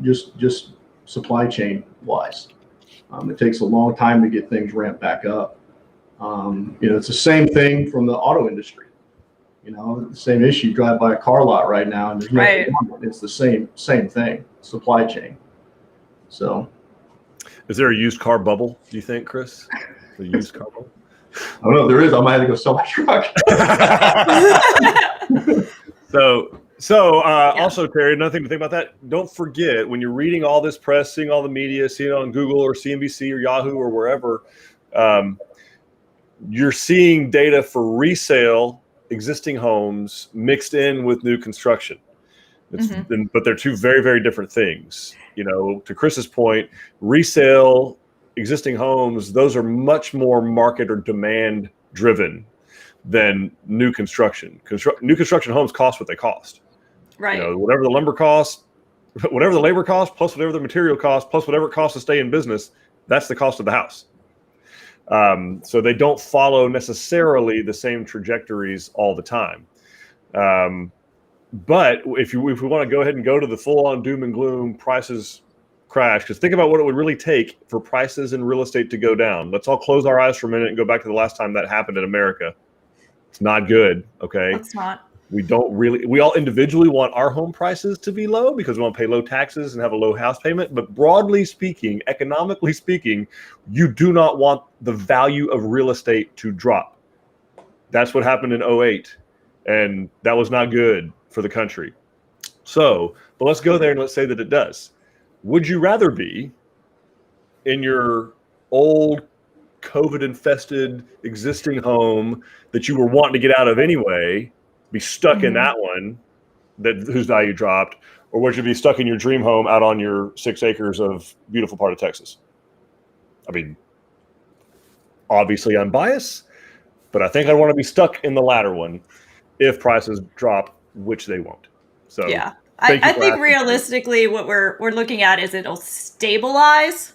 Just supply chain wise, it takes a long time to get things ramped back up. It's the same thing from the auto industry. The same issue. You drive by a car lot right now, and there's nothing wrong. It's the same thing. Supply chain. So, is there a used car bubble? Do you think, Chris? The used car bubble? I don't know if there is. I might have to go sell my truck. Also, Terry, another thing to think about that. Don't forget, when you're reading all this press, seeing all the media, seeing it on Google or CNBC or Yahoo or wherever, you're seeing data for resale existing homes mixed in with new construction. But they're two very, very different things. To Chris's point, resale existing homes, those are much more market or demand driven than new construction. New construction homes cost what they cost. Right. Whatever the lumber costs, whatever the labor costs, plus whatever the material costs, plus whatever it costs to stay in business, that's the cost of the house. So they don't follow necessarily the same trajectories all the time. But if we want to go ahead and go to the full-on doom and gloom, prices crash, because think about what it would really take for prices in real estate to go down. Let's all close our eyes for a minute and go back to the last time that happened in America. It's not good, okay? It's not. We all individually want our home prices to be low because we want to pay low taxes and have a low house payment. But broadly speaking, economically speaking, you do not want the value of real estate to drop. That's what happened in 08. And that was not good for the country. So, but let's go there and let's say that it does. Would you rather be in your old COVID-infested existing home that you were wanting to get out of anyway, be stuck in that one whose value dropped, or would you be stuck in your dream home out on your 6 acres of beautiful part of Texas? I mean, obviously I'm biased, but I think I want to be stuck in the latter one if prices drop, which they won't. So yeah, I think realistically what we're looking at is it'll stabilize.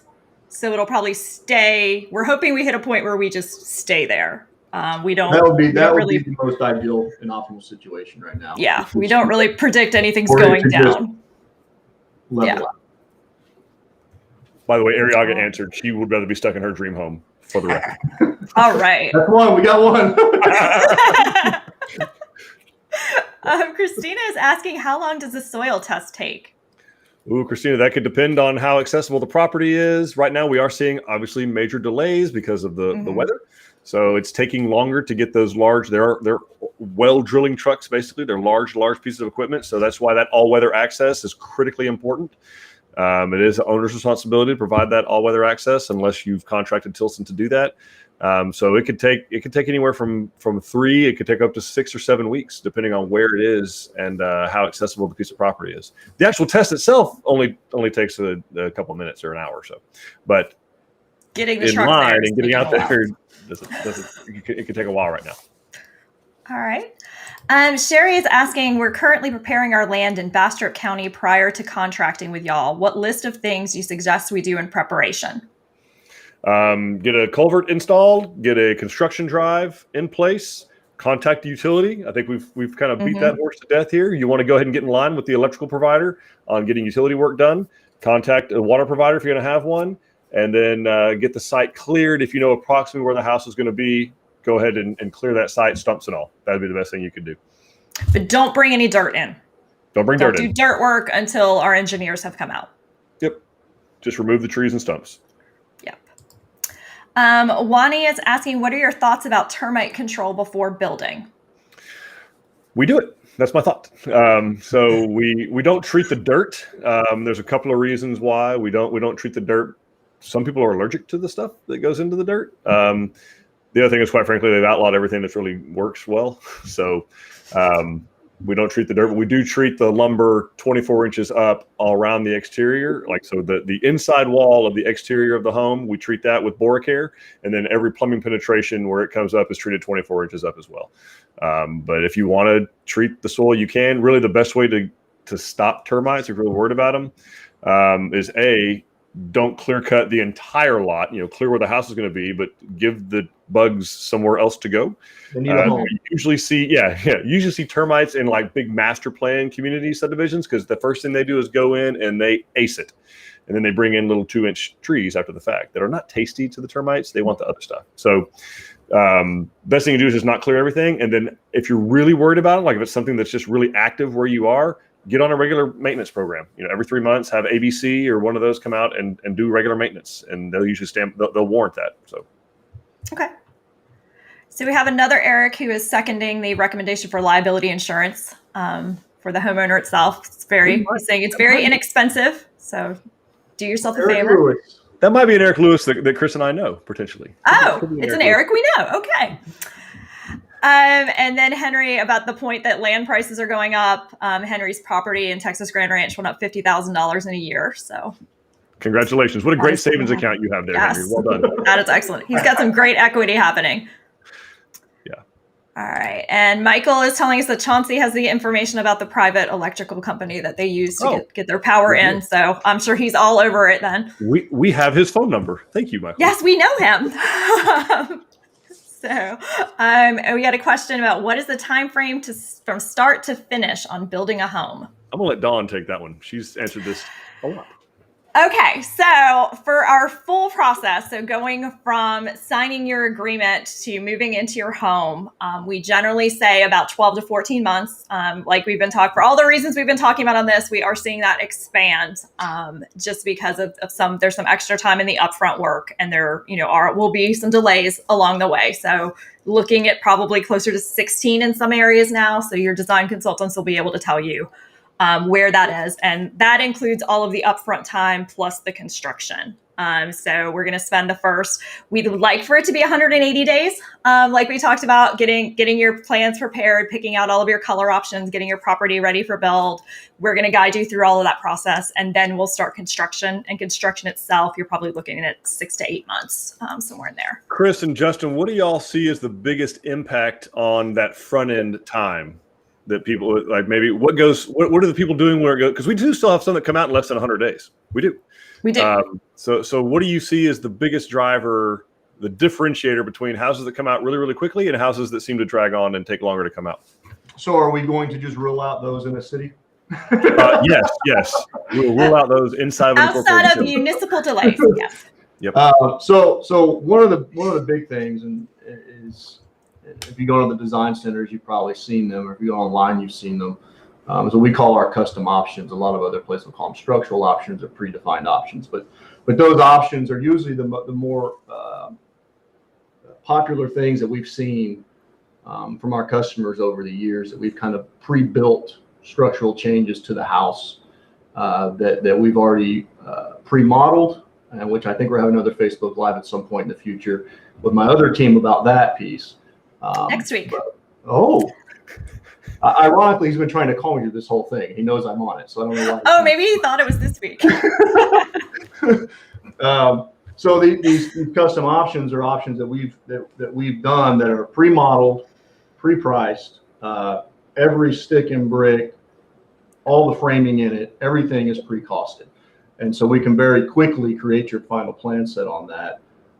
So it'll probably stay. We're hoping we hit a point where we just stay there. We don't. That would be the most ideal and optimal situation right now. Yeah, we don't really predict anything's going down. Yeah. By the way, Ariaga answered she would rather be stuck in her dream home, for the record. All right. That's one. We got one. Christina is asking, how long does the soil test take? Ooh, Christina, that could depend on how accessible the property is. Right now, we are seeing obviously major delays because of the weather. So it's taking longer to get those large. They're well drilling trucks, basically. They're large pieces of equipment. So that's why that all-weather access is critically important. It is the owner's responsibility to provide that all-weather access unless you've contracted Tilson to do that. So it could take anywhere from 3, it could take up to 6 or 7 weeks, depending on where it is and how accessible the piece of property is. The actual test itself only takes a couple of minutes or an hour or so, but getting the truck there and getting out there it could take a while right now. All right. Sherry is asking, we're currently preparing our land in Bastrop County prior to contracting with y'all. What list of things do you suggest we do in preparation? Get a culvert installed, get a construction drive in place, contact the utility. I think we've kind of beat that horse to death here. You want to go ahead and get in line with the electrical provider on getting utility work done. Contact a water provider if you're going to have one, and then get the site cleared. If you know approximately where the house is going to be, go ahead and clear that site, stumps and all. That'd be the best thing you could do. But don't bring any dirt in. Don't do dirt work until our engineers have come out. Yep. Just remove the trees and stumps. Yep. Wani is asking, what are your thoughts about termite control before building? We do it. That's my thought. So we don't treat the dirt. There's a couple of reasons why we don't treat the dirt. Some people are allergic to the stuff that goes into the dirt. The other thing is, quite frankly, they've outlawed everything that really works well. So we don't treat the dirt, but we do treat the lumber 24 inches up all around the exterior. Like, so the inside wall of the exterior of the home, we treat that with Boracare. And then every plumbing penetration where it comes up is treated 24 inches up as well. But if you want to treat the soil, you can. Really, the best way to stop termites, if you're really worried about them, is don't clear cut the entire lot, clear where the house is going to be, but give the bugs somewhere else to go. You usually see termites in like big master plan community subdivisions, because the first thing they do is go in and they ace it. And then they bring in little 2-inch trees after the fact that are not tasty to the termites. They want the other stuff. So best thing to do is just not clear everything. And then if you're really worried about it, like if it's something that's just really active where you are, get on a regular maintenance program. Every 3 months, have ABC or one of those come out and do regular maintenance, and they'll usually they'll warrant that. So, okay. So we have another Eric who is seconding the recommendation for liability insurance for the homeowner itself. He's saying it's very inexpensive. So do yourself a favor. Lewis. That might be an Eric Lewis that Chris and I know potentially. Oh, it's an Eric we know. Okay. And then Henry, about the point that land prices are going up. Henry's property in Texas Grand Ranch went up $50,000 in a year. So, congratulations! What a great savings account you have there, yes. Henry. Well done. That is excellent. He's got some great equity happening. Yeah. All right. And Michael is telling us that Chauncey has the information about the private electrical company that they use to get their power in. So I'm sure he's all over it then. We have his phone number. Thank you, Michael. Yes, we know him. So we had a question about what is the time frame from start to finish on building a home? I'm gonna let Dawn take that one. She's answered this a lot. Okay, so for our full process, so going from signing your agreement to moving into your home, we generally say about 12 to 14 months. Like we've been talking, for all the reasons we've been talking about on this, we are seeing that expand just because of there's some extra time in the upfront work, and there will be some delays along the way. So looking at probably closer to 16 in some areas now. So your design consultants will be able to tell you where that is. And that includes all of the upfront time plus the construction. So we're going to spend we'd like for it to be 180 days. Like we talked about, getting your plans prepared, picking out all of your color options, getting your property ready for build. We're going to guide you through all of that process. And then we'll start construction, and construction itself, you're probably looking at 6 to 8 months, somewhere in there. Chris and Justin, what do y'all see as the biggest impact on that front end time? That people like, maybe what are the people doing where it goes? Because we do still have some that come out in less than 100 days. We do. So what do you see as the biggest driver, the differentiator between houses that come out really, really quickly and houses that seem to drag on and take longer to come out? So are we going to just rule out those in the city? Yes. We'll rule out those outside of municipal delays. Yes. Yep. So one of the big things is, if you go to the design centers, you've probably seen them, or if you go online, you've seen them. So we call our custom options. A lot of other places will call them structural options or predefined options. But those options are usually the more popular things that we've seen from our customers over the years, that we've kind of pre-built structural changes to the house that we've already pre-modeled, and which I think we're having another Facebook Live at some point in the future with my other team about that piece. Next week. Ironically, he's been trying to call me through this whole thing. He knows I'm on it, so I don't know why. Oh, maybe he thought it was this week. So these custom options are options that we've done that are pre-modeled, pre-priced. Every stick and brick, all the framing in it, everything is pre-costed, and so we can very quickly create your final plan set on that.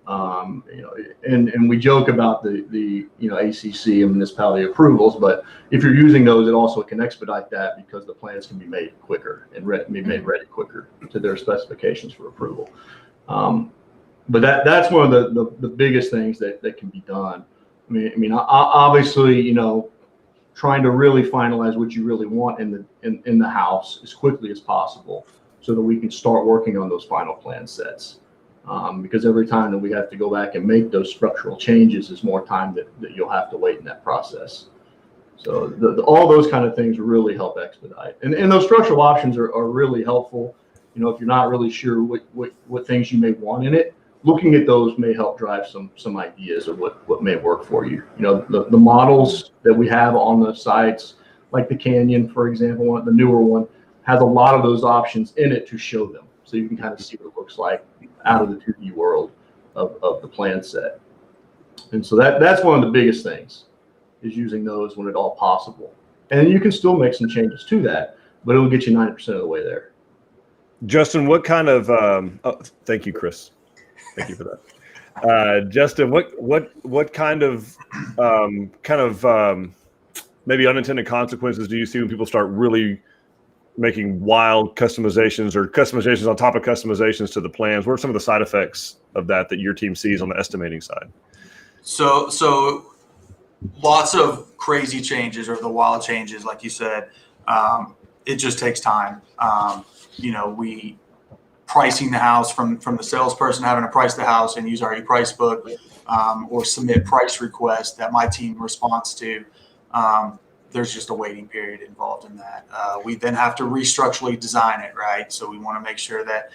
And we joke about the ACC and municipality approvals, but if you're using those, it also can expedite that because the plans can be made quicker and be made ready quicker to their specifications for approval. But that's one of the biggest things that can be done. I mean, obviously, trying to really finalize what you really want in the house as quickly as possible, so that we can start working on those final plan sets. Because every time that we have to go back and make those structural changes is more time that you'll have to wait in that process. So all those kind of things really help expedite. And those structural options are really helpful. If you're not really sure what things you may want in it, looking at those may help drive some ideas of what may work for you. The models that we have on the sites, like the Canyon, for example, the newer one, has a lot of those options in it to show them. So you can kind of see what it looks like out of the 2D world of the plan set. And so that's one of the biggest things, is using those when at all possible. And you can still make some changes to that, but it'll get you 90% of the way there. Justin, what kind of thank you, Chris. Thank you for that. Justin, what kind of maybe unintended consequences do you see when people start really making wild customizations or customizations on top of customizations to the plans? What are some of the side effects of that your team sees on the estimating side? So lots of crazy changes, or the wild changes, like you said. It just takes time. We pricing the house from the salesperson having to price the house and use our e-price book, or submit price requests that my team responds to. There's just a waiting period involved in that. We then have to restructurally design it, right? So we want to make sure that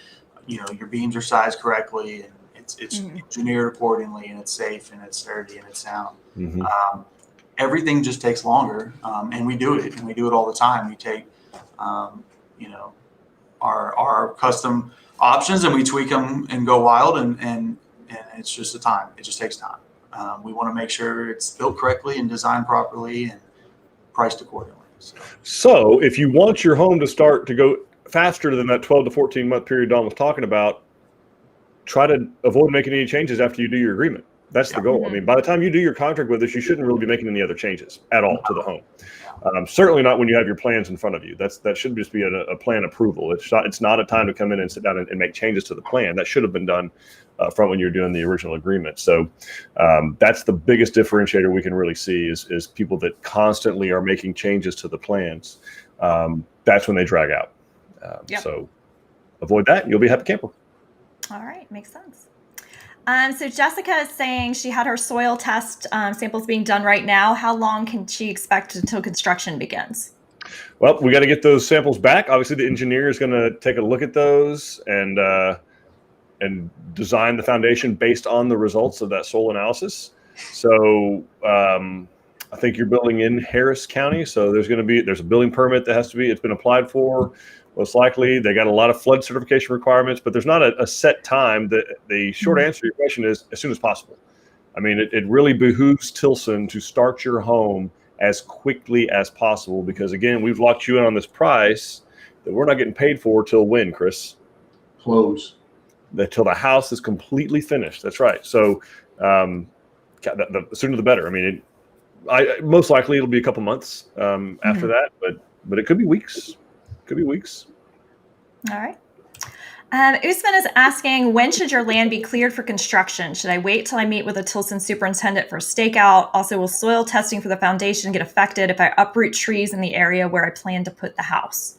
your beams are sized correctly, and it's engineered accordingly, and it's safe, and it's sturdy, and it's sound. Mm-hmm. Everything just takes longer, and we do it all the time. We take our custom options and we tweak them and go wild, and it's just it just takes time. We want to make sure it's built correctly and designed properly and priced accordingly. So if you want your home to start to go faster than that 12 to 14 month period Don was talking about, try to avoid making any changes after you do your agreement. That's the goal. I mean, by the time you do your contract with us, you shouldn't really be making any other changes at all to the home. Certainly not when you have your plans in front of you. That should just be a plan approval. It's not a time to come in and sit down and make changes to the plan. That should have been done from when you're doing the original agreement. So that's the biggest differentiator we can really see is people that constantly are making changes to the plans. That's when they drag out. So avoid that and you'll be a happy camper. All right. Makes sense. So Jessica is saying she had her soil test samples being done right now. How long can she expect until construction begins? Well, we got to get those samples back. Obviously, the engineer is going to take a look at those and design the foundation based on the results of that soil analysis. So I think you're building in Harris County. So there's a building permit that has to be, it's been applied for. Most likely, they got a lot of flood certification requirements, but there's not a set time. The short answer to your question is as soon as possible. I mean, it really behooves Tilson to start your home as quickly as possible because, again, we've locked you in on this price that we're not getting paid for till when, Chris? Close. Till the house is completely finished. That's right. So the sooner the better. I mean, most likely it'll be a couple months after that, but it could be weeks. Could be weeks. All right. Usman is asking, when should your land be cleared for construction? Should I wait till I meet with a Tilson superintendent for stakeout? Also, will soil testing for the foundation get affected if I uproot trees in the area where I plan to put the house?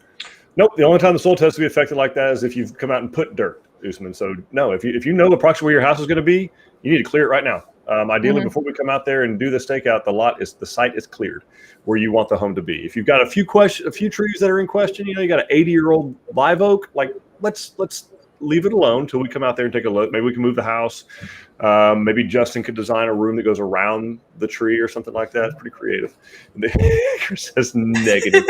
Nope. The only time the soil test will be affected like that is if you've come out and put dirt, Usman. So no, if you know approximately where your house is going to be, you need to clear it right now. Ideally, before we come out there and do the stakeout, the site is cleared where you want the home to be. If you've got a few trees that are in question, you got an 80-year-old live oak, like let's leave it alone till we come out there and take a look. Maybe we can move the house. Maybe Justin could design a room that goes around the tree or something like that. It's pretty creative. Chris says negative.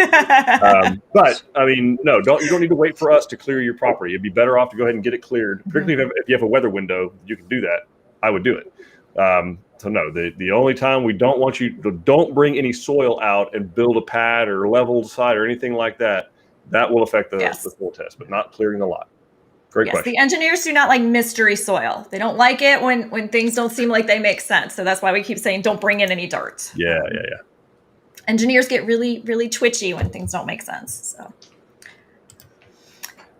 But I mean, no, you don't need to wait for us to clear your property. It'd be better off to go ahead and get it cleared. Particularly if you have a weather window, you can do that. I would do it. So no, the only time we don't want you to don't bring any soil out and build a pad or level the site or anything like that. That will affect the soil test, but not clearing the lot. Great question. The engineers do not like mystery soil. They don't like it when things don't seem like they make sense. So that's why we keep saying don't bring in any dirt. Yeah. Engineers get really, really twitchy when things don't make sense. So.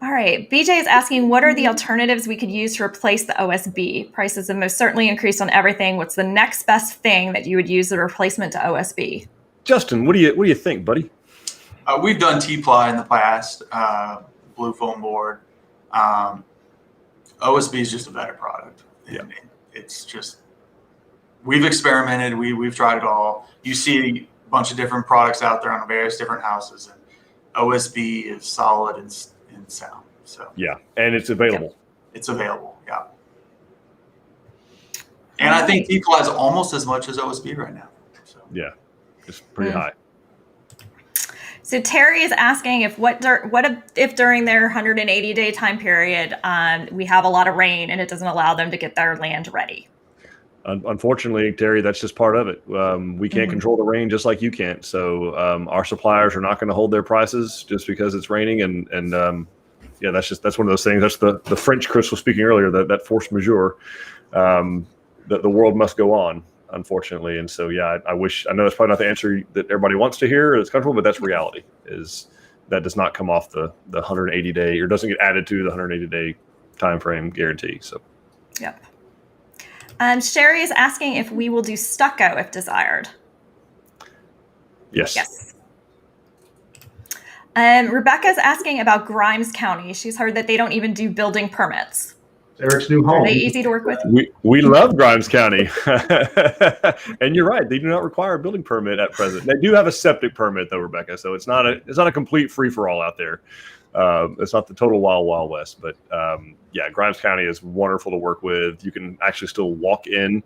All right. BJ is asking, what are the alternatives we could use to replace the OSB? Prices have most certainly increased on everything. What's the next best thing that you would use the replacement to OSB? Justin, what do you think, buddy? We've done T-ply in the past, blue foam board. OSB is just a better product. Yeah. It's just, we've experimented. We've tried it all. You see a bunch of different products out there on various different houses, and OSB is solid and sound. So yeah, and it's available. Yep. It's available. Yeah. And I think T-ply is almost as much as OSB right now. So yeah, it's pretty high. So Terry is asking if during their 180-day time period, we have a lot of rain and it doesn't allow them to get their land ready. Unfortunately, Terry, that's just part of it. We can't control the rain just like you can't. So our suppliers are not going to hold their prices just because it's raining. And that's one of those things. That's the French Chris was speaking earlier, that force majeure, that the world must go on, unfortunately. And so, yeah, I know that's probably not the answer that everybody wants to hear or is comfortable, but that's reality, is that does not come off the 180-day or doesn't get added to the 180-day time frame guarantee. So, yep. Sherry is asking if we will do stucco if desired. Yes. Rebecca's asking about Grimes County. She's heard that they don't even do building permits. Eric's new home. Are they easy to work with? We love Grimes County. And you're right. They do not require a building permit at present. They do have a septic permit though, Rebecca. So it's not a complete free-for-all out there. It's not the total wild west, but yeah, Grimes County is wonderful to work with. You can actually still walk in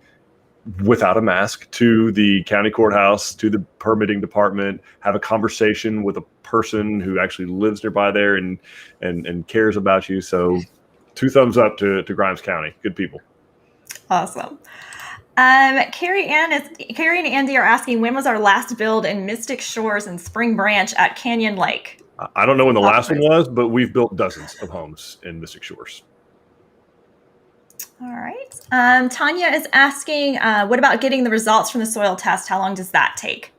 without a mask to the county courthouse, to the permitting department, have a conversation with a person who actually lives nearby there and cares about you. So 2 thumbs up to Grimes County. Good people. Awesome. Carrie and Andy are asking, when was our last build in Mystic Shores and Spring Branch at Canyon Lake? I don't know when the last one was, but we've built dozens of homes in Mystic Shores. All right. Tanya is asking, what about getting the results from the soil test? How long does that take?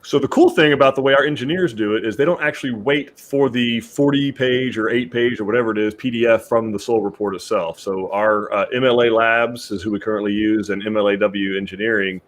So the cool thing about the way our engineers do it is they don't actually wait for the 40-page or 8-page or whatever it is PDF from the soil report itself. So our MLA Labs is who we currently use, and MLAW Engineering,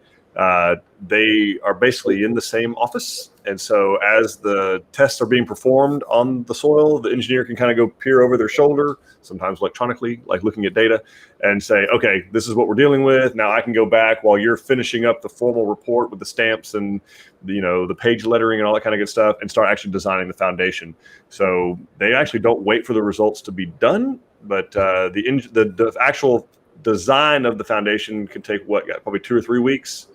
they are basically in the same office. And so as the tests are being performed on the soil, the engineer can kind of go peer over their shoulder, sometimes electronically, like looking at data, and say, okay, this is what we're dealing with. Now I can go back while you're finishing up the formal report with the stamps and the page lettering and all that kind of good stuff, and start actually designing the foundation. So they actually don't wait for the results to be done, but the actual design of the foundation can take probably 2 or 3 weeks.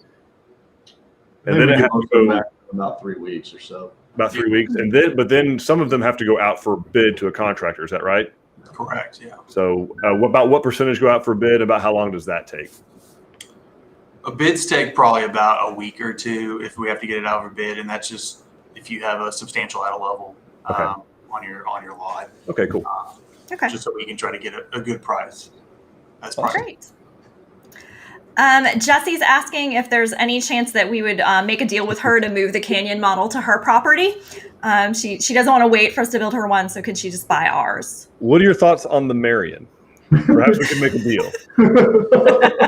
And then it has to go back about 3 weeks or so. About 3 weeks, but then some of them have to go out for bid to a contractor. Is that right? Correct. Yeah. So, what percentage go out for bid? About how long does that take? Bids take probably about a week or two if we have to get it out for bid, and that's just if you have a substantial out of level on your lot. Okay, cool. Okay. Just so we can try to get a good price. That's great. Jesse's asking if there's any chance that we would make a deal with her to move the Canyon model to her property. She doesn't want to wait for us to build her one, so could she just buy ours? What are your thoughts on the Marion? Perhaps we can make a deal.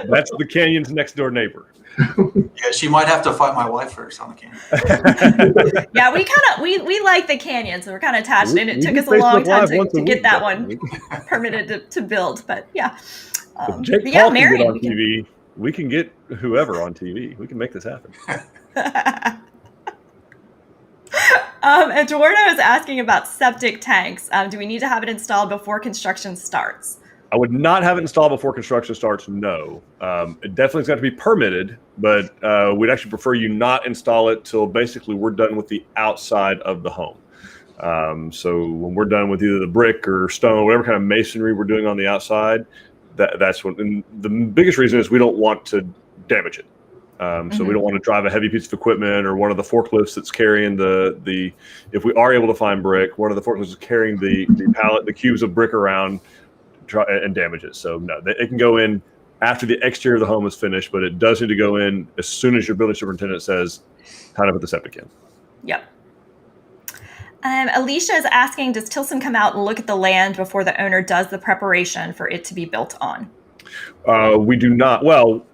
That's the Canyon's next door neighbor. Yeah, she might have to fight my wife first on the Canyon. Yeah, we like the Canyon, so we're kind of attached, and it took us a long time to get that one permitted to build. But yeah, Jake Paul can get on TV. We can get whoever on TV. We can make this happen. Eduardo is asking about septic tanks. Do we need to have it installed before construction starts? I would not have it installed before construction starts, no. It definitely is going to be permitted, but we'd actually prefer you not install it till basically we're done with the outside of the home. So when we're done with either the brick or stone, whatever kind of masonry we're doing on the outside, that's what. And the biggest reason is we don't want to damage it. So we don't want to drive a heavy piece of equipment or one of the forklifts that's carrying the if we are able to find brick, one of the forklifts is carrying the pallet, the cubes of brick around and damage it. So no, it can go in after the exterior of the home is finished, but it does need to go in as soon as your building superintendent says how to put the septic in. Yep. Alicia is asking, does Tilson come out and look at the land before the owner does the preparation for it to be built on? We do not. Well,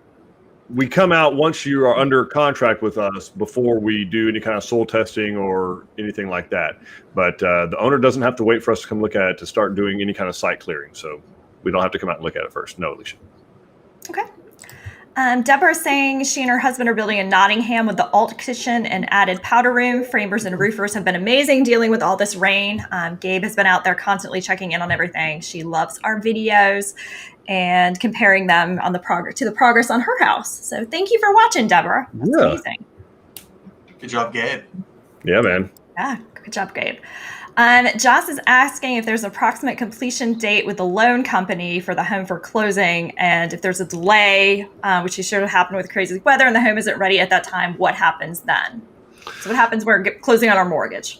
we come out once you are under contract with us before we do any kind of soil testing or anything like that. But the owner doesn't have to wait for us to come look at it to start doing any kind of site clearing. So we don't have to come out and look at it first. No, Alicia. Okay. Deborah is saying she and her husband are building in Nottingham with the alt kitchen and added powder room. Framers and roofers have been amazing dealing with all this rain. Gabe has been out there constantly checking in on everything. She loves our videos and comparing them on the progress on her house. So thank you for watching, Deborah. That's amazing. Good job, Gabe. Yeah, man. Yeah, good job, Gabe. Joss is asking if there's an approximate completion date with the loan company for the home for closing, and if there's a delay, which is sure to happen with crazy weather and the home isn't ready at that time, what happens then? So what happens when we're closing on our mortgage?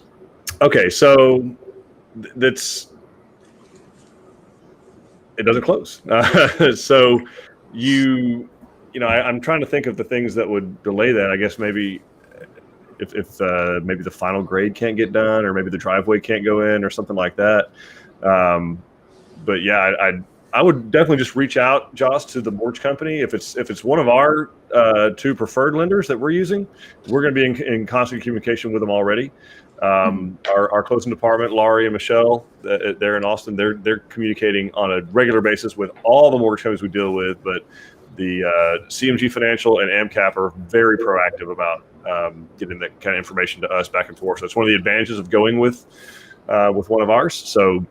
Okay, so it doesn't close. So I'm trying to think of the things that would delay that. I guess maybe if maybe the final grade can't get done, or maybe the driveway can't go in, or something like that. But yeah, I would definitely just reach out, Joss, to the mortgage company. If it's one of our 2 preferred lenders that we're using, we're going to be in constant communication with them already. Our closing department, Laurie and Michelle, they're in Austin. They're communicating on a regular basis with all the mortgage companies we deal with, but the CMG Financial and AMCAP are very proactive about getting that kind of information to us back and forth. So it's one of the advantages of going with one of ours. So,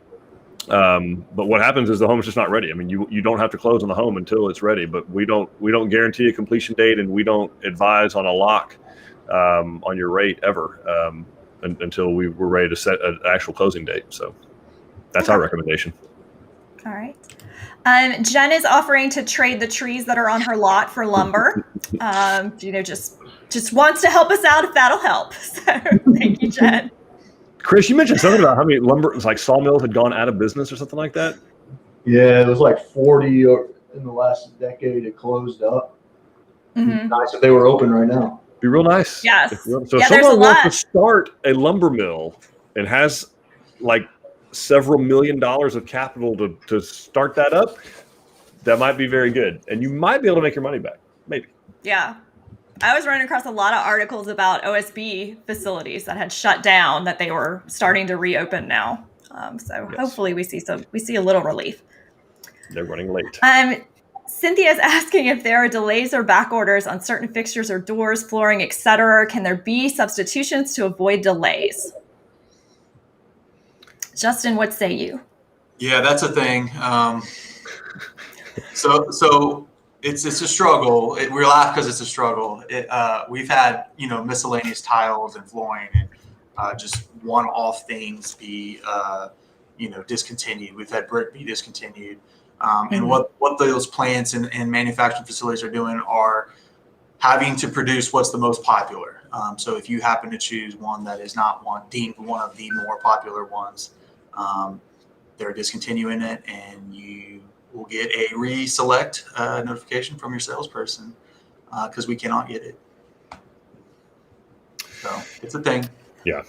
but what happens is the home is just not ready. I mean, you don't have to close on the home until it's ready, but we don't guarantee a completion date, and we don't advise on a lock on your rate ever until we're ready to set an actual closing date. So that's our recommendation. All right. Jen is offering to trade the trees that are on her lot for lumber. Just wants to help us out if that'll help. So thank you, Jen. Chris, you mentioned something about how many lumber, like sawmills, had gone out of business or something like that. Yeah, it was like 40 in the last decade. It closed up. Mhm. Nice if they were open right now. Be real nice. Yes. So Yeah, if there's a someone wants to lot. start a lumber mill and has like several $1 million of capital to start that up, that might be very good. And you might be able to make your money back. Maybe. Yeah. I was running across a lot of articles about OSB facilities that had shut down that they were starting to reopen now. So Yes. hopefully we see a little relief. They're running late. Cynthia's asking if there are delays or back orders on certain fixtures or doors, flooring, etc. Can there be substitutions to avoid delays? Justin, what say you? Yeah, that's a thing. So it's a struggle. We laugh because it's a struggle. We've had miscellaneous tiles and flooring and just one-off things be discontinued. We've had brick be discontinued. And what those plants and manufacturing facilities are doing are having to produce what's the most popular. So if you happen to choose one that is not deemed one of the more popular ones, they're discontinuing it, and you will get a reselect notification from your salesperson because we cannot get it. So it's a thing. Yeah.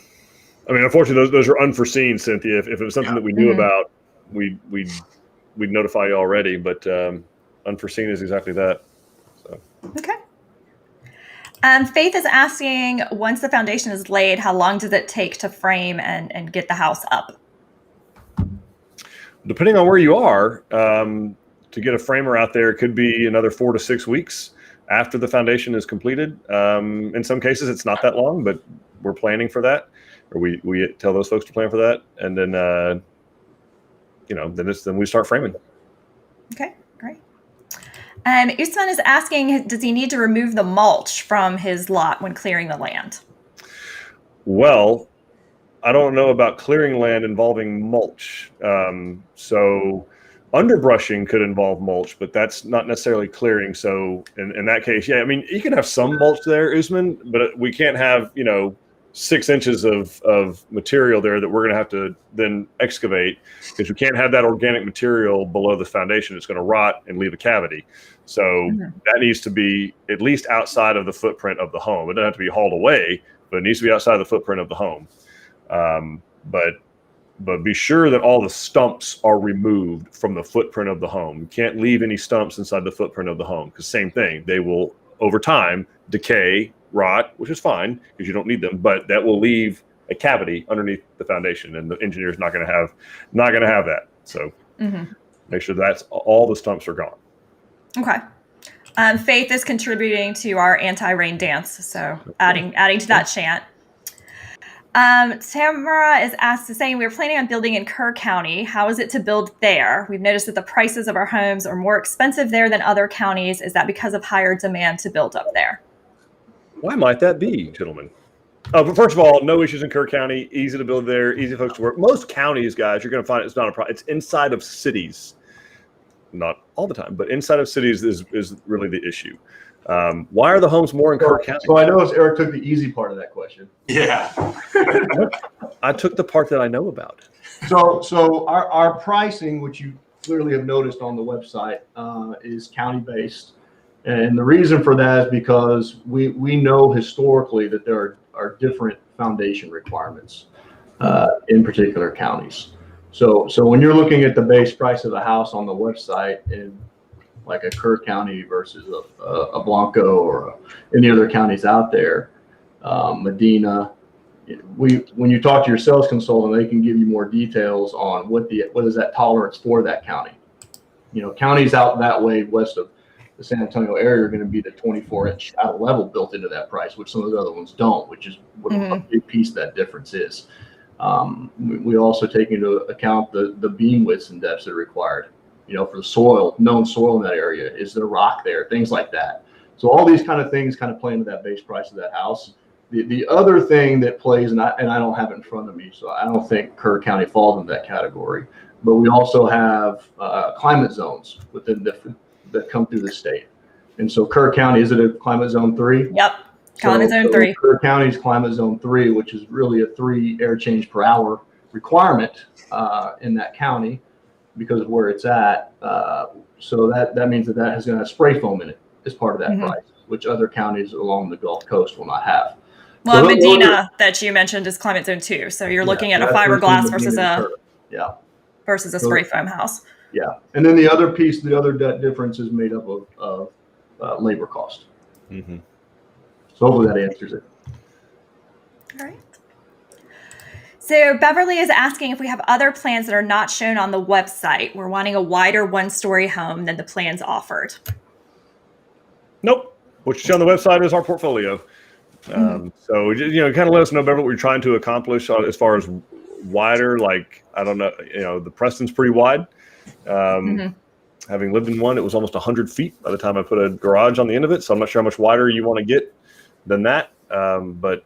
I mean, unfortunately, those are unforeseen, Cynthia. If it was something that we knew about, we'd notify you already, but unforeseen is exactly that. So. Okay. Faith is asking, once the foundation is laid, how long does it take to frame and get the house up? Depending on where you are, to get a framer out there, it could be another 4 to 6 weeks after the foundation is completed. In some cases, it's not that long, but we're planning for that, or we tell those folks to plan for that, and then then we start framing. Okay, great. Usman is asking, does he need to remove the mulch from his lot when clearing the land? Well, I don't know about clearing land involving mulch. So underbrushing could involve mulch, but that's not necessarily clearing. So in that case, yeah, I mean, you can have some mulch there, Usman, but we can't have, 6 inches of material there that we're going to have to then excavate, because we can't have that organic material below the foundation. It's going to rot and leave a cavity. So that needs to be at least outside of the footprint of the home. It doesn't have to be hauled away, but it needs to be outside of the footprint of the home. But be sure that all the stumps are removed from the footprint of the home. You can't leave any stumps inside the footprint of the home, because same thing, they will over time decay, rot, which is fine because you don't need them, but that will leave a cavity underneath the foundation, and the engineer's not going to have that. So make sure that's all the stumps are gone. Okay. Faith is contributing to our anti-rain dance, so adding to that chant. Tamara is saying, we're planning on building in Kerr County. How is it to build there? We've noticed that the prices of our homes are more expensive there than other counties. Is that because of higher demand to build up there? Why might that be, gentlemen? But first of all, no issues in Kerr County. Easy to build there. Easy folks to work. Most counties, guys, you're going to find it's not a problem. It's inside of cities. Not all the time, but inside of cities is really the issue. Why are the homes more in Kerr County? So I noticed Eric took the easy part of that question. Yeah. I took the part that I know about. So our pricing, which you clearly have noticed on the website, is county-based. And the reason for that is because we know historically that there are different foundation requirements in particular counties. So when you're looking at the base price of the house on the website in like a Kerr County versus a Blanco or any other counties out there, Medina, when you talk to your sales consultant, they can give you more details on what is that tolerance for that county. Counties out that way west of the San Antonio area are going to be the 24-inch shadow level built into that price, which some of the other ones don't, which is what a big piece of that difference is. We also take into account the beam widths and depths that are required, for the soil, known soil in that area. Is there rock there? Things like that. So all these kind of things kind of play into that base price of that house. The other thing that plays, and I don't have it in front of me, so I don't think Kerr County falls in that category, but we also have climate zones within that come through the state. And so Kerr County, is it a climate zone 3? Yep. Climate zone 3. Kerr County's climate zone 3, which is really a 3 air change per hour requirement in that county. because of where it's at. So that means that is going to have spray foam in it as part of that price, which other counties along the Gulf Coast will not have. Well, so Medina that you mentioned is climate zone 2. So you're looking at a fiberglass versus a spray foam house. Yeah. And then the other piece, the other debt difference is made up of labor cost. So hopefully that answers it. All right. So Beverly is asking if we have other plans that are not shown on the website. We're wanting a wider one-story home than the plans offered. Nope. What you see on the website is our portfolio. So, kind of let us know, Beverly, what you're trying to accomplish as far as wider. Like, I don't know, the Preston's pretty wide. Having lived in one, it was almost 100 feet by the time I put a garage on the end of it. So I'm not sure how much wider you want to get than that. But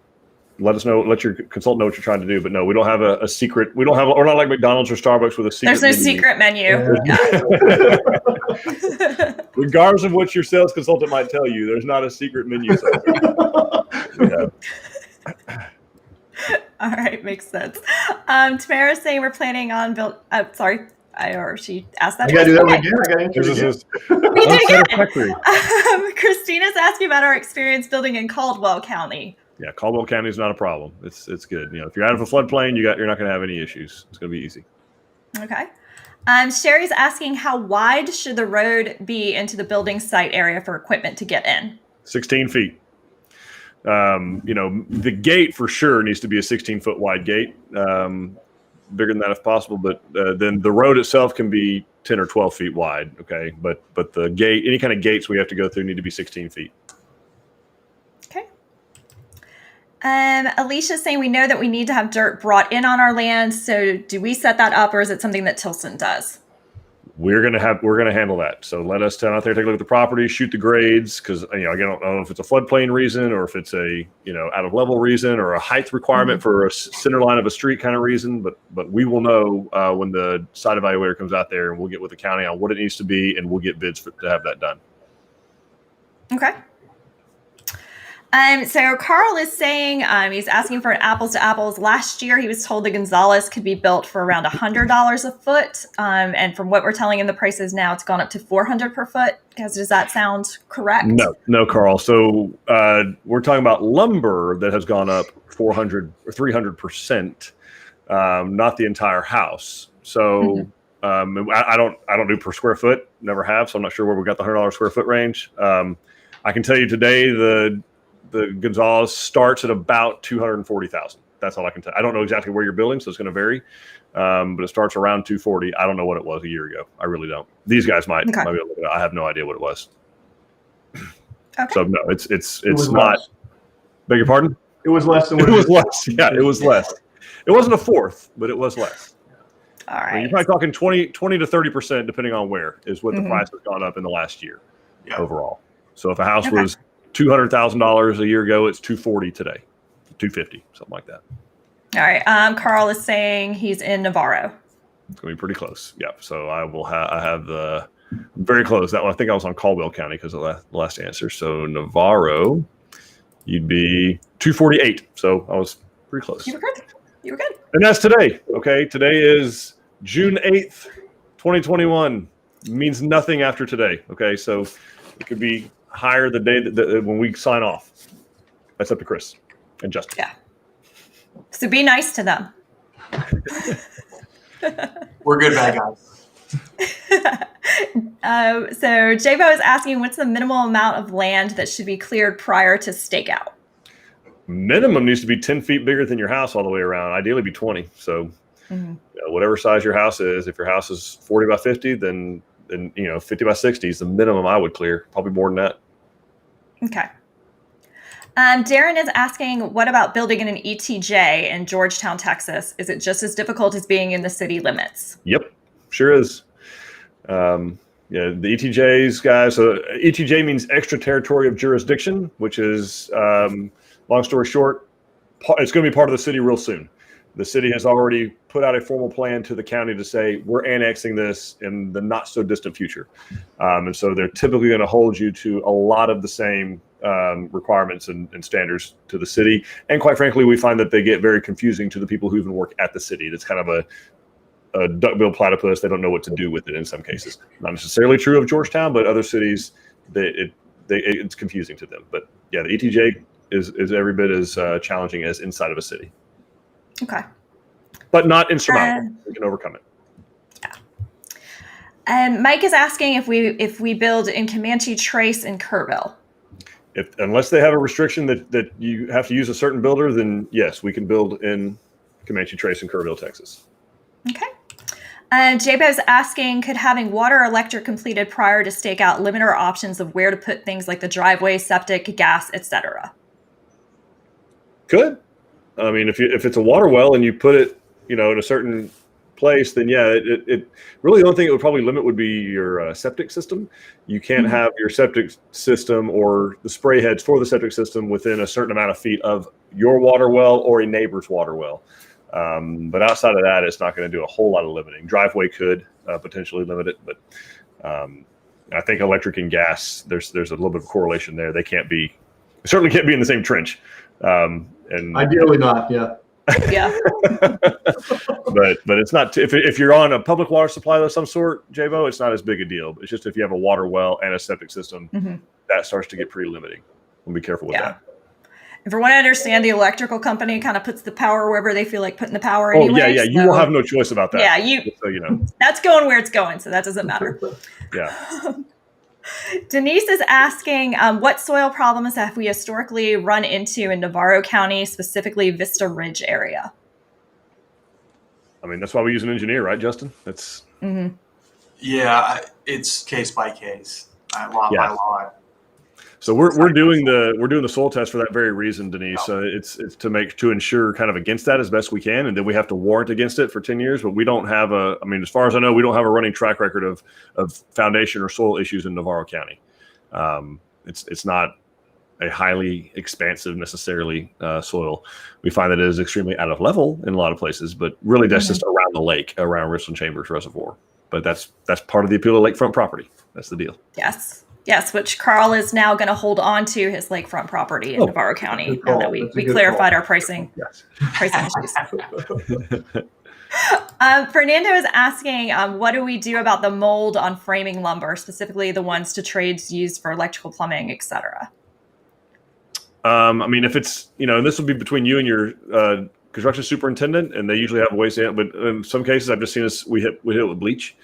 let us know, let your consultant know what you're trying to do. But no, we don't have a secret. We're not like McDonald's or Starbucks with a secret menu. There's no secret menu. Regardless of what your sales consultant might tell you, there's not a secret menu. All right, makes sense. Tamara's saying we're planning on she asked that. I gotta do that again. I gotta answer this. We did it. Christina's asking about our experience building in Caldwell County. Yeah, Caldwell County is not a problem. It's good. If you're out of a floodplain, you're not going to have any issues. It's going to be easy. Okay. Sherry's asking how wide should the road be into the building site area for equipment to get in? 16 feet. The gate for sure needs to be a 16-foot wide gate, bigger than that if possible. But then the road itself can be 10 or 12 feet wide. Okay, but the gate, any kind of gates we have to go through, need to be 16 feet. Okay. Alicia's saying we know that we need to have dirt brought in on our land. So do we set that up, or is it something that Tilson does? We're gonna handle that. So let us down out there, take a look at the property, shoot the grades, because I don't know if it's a floodplain reason or if it's a out of level reason or a height requirement for a center line of a street kind of reason. But we will know when the site evaluator comes out there, and we'll get with the county on what it needs to be, and we'll get bids to have that done. Okay. So Carl is saying he's asking for an apples to apples. Last year, he was told the Gonzales could be built for around $100 a foot. And from what we're telling him, the prices now, it's gone up to $400 per foot. Does that sound correct? No, Carl. So we're talking about lumber that has gone up 400 or 300%, not the entire house. So I don't do per square foot, never have. So I'm not sure where we got the $100 square foot range. I can tell you today the Gonzales starts at about 240,000. That's all I can tell. I don't know exactly where you're building, so it's going to vary. But it starts around 240. I don't know what it was a year ago. I really don't. These guys might be able to look it up. I have no idea what it was. Okay. So no, it's not. Less. Beg your pardon? It was less than it was less. Yeah, it was less. It wasn't a fourth, but it was less. All right. You're probably talking 20 to 30%, depending on where, is what the price has gone up in the last year overall. So if a house was $200,000 a year ago, it's $240 today, $250, something like that. All right. Carl is saying he's in Navarro. It's going to be pretty close. Yeah. So I will I have the very close. That one, I think I was on Caldwell County because of the last answer. So Navarro, you'd be 248. So I was pretty close. You were good. And that's today. Okay. Today is June 8th, 2021. Means nothing after today. Okay. So it could be higher the day that when we sign off. That's up to Chris and Justin. Yeah. So be nice to them. We're good bad guys. So J-Bo is asking, what's the minimal amount of land that should be cleared prior to stakeout? Minimum needs to be 10 feet bigger than your house all the way around. Ideally be 20. So whatever size your house is, if your house is 40 by 50, then 50 by 60 is the minimum I would clear. Probably more than that. Okay. Darren is asking, what about building in an ETJ in Georgetown, Texas? Is it just as difficult as being in the city limits? Yep, sure is. The ETJs, guys. So ETJ means extraterritorial jurisdiction, which is, long story short, it's going to be part of the city real soon. The city has already put out a formal plan to the county to say we're annexing this in the not so distant future. And so they're typically going to hold you to a lot of the same requirements and standards to the city. And quite frankly, we find that they get very confusing to the people who even work at the city. That's kind of a duckbill platypus. They don't know what to do with it in some cases. Not necessarily true of Georgetown, but other cities, it's confusing to them. But yeah, the ETJ is every bit as challenging as inside of a city. Okay. But not insurmountable. We can overcome it. Yeah. And Mike is asking if we build in Comanche Trace and Kerrville. Unless they have a restriction that you have to use a certain builder, then yes, we can build in Comanche Trace and Kerrville, Texas. Okay. And Jabez asking, could having water or electric completed prior to stake out limit our options of where to put things like the driveway, septic, gas, etc.? Could. I mean, if it's a water well and you put it, in a certain place, then yeah, it really the only thing it would probably limit would be your septic system. You can't have your septic system or the spray heads for the septic system within a certain amount of feet of your water well or a neighbor's water well. But outside of that, it's not going to do a whole lot of limiting. Driveway could potentially limit it, but I think electric and gas, there's a little bit of correlation there. They certainly can't be in the same trench. And ideally not, yeah. Yeah. but it's not if you're on a public water supply of some sort, Jabo, it's not as big a deal. It's just if you have a water well and a septic system, that starts to get pretty limiting. We'll be careful with that. If we want to understand, the electrical company kind of puts the power wherever they feel like putting the power. Oh, yeah. You will have no choice about that. Yeah, so you know. That's going where it's going, so that doesn't matter. Yeah. Denise is asking, what soil problems have we historically run into in Navarro County, specifically Vista Ridge area? I mean, that's why we use an engineer, right, Justin? That's. Yeah, it's case by case, lot by lot. So we're doing the soil test for that very reason, Denise. It's to ensure kind of against that as best we can, and then we have to warrant against it for 10 years. But we don't have as far as I know, we don't have a running track record of foundation or soil issues in Navarro County. It's not a highly expansive necessarily soil. We find that it is extremely out of level in a lot of places, but really that's just around the lake, around Richland Chambers Reservoir. But that's part of the appeal of lakefront property. That's the deal. Yes, which Carl is now going to hold on to his lakefront property in Navarro County now that we clarified our pricing issues. Fernando is asking, what do we do about the mold on framing lumber, specifically the ones to trades used for electrical, plumbing, etc.? If it's, and this will be between you and your construction superintendent, and they usually have ways to, but in some cases I've just seen we hit it with bleach.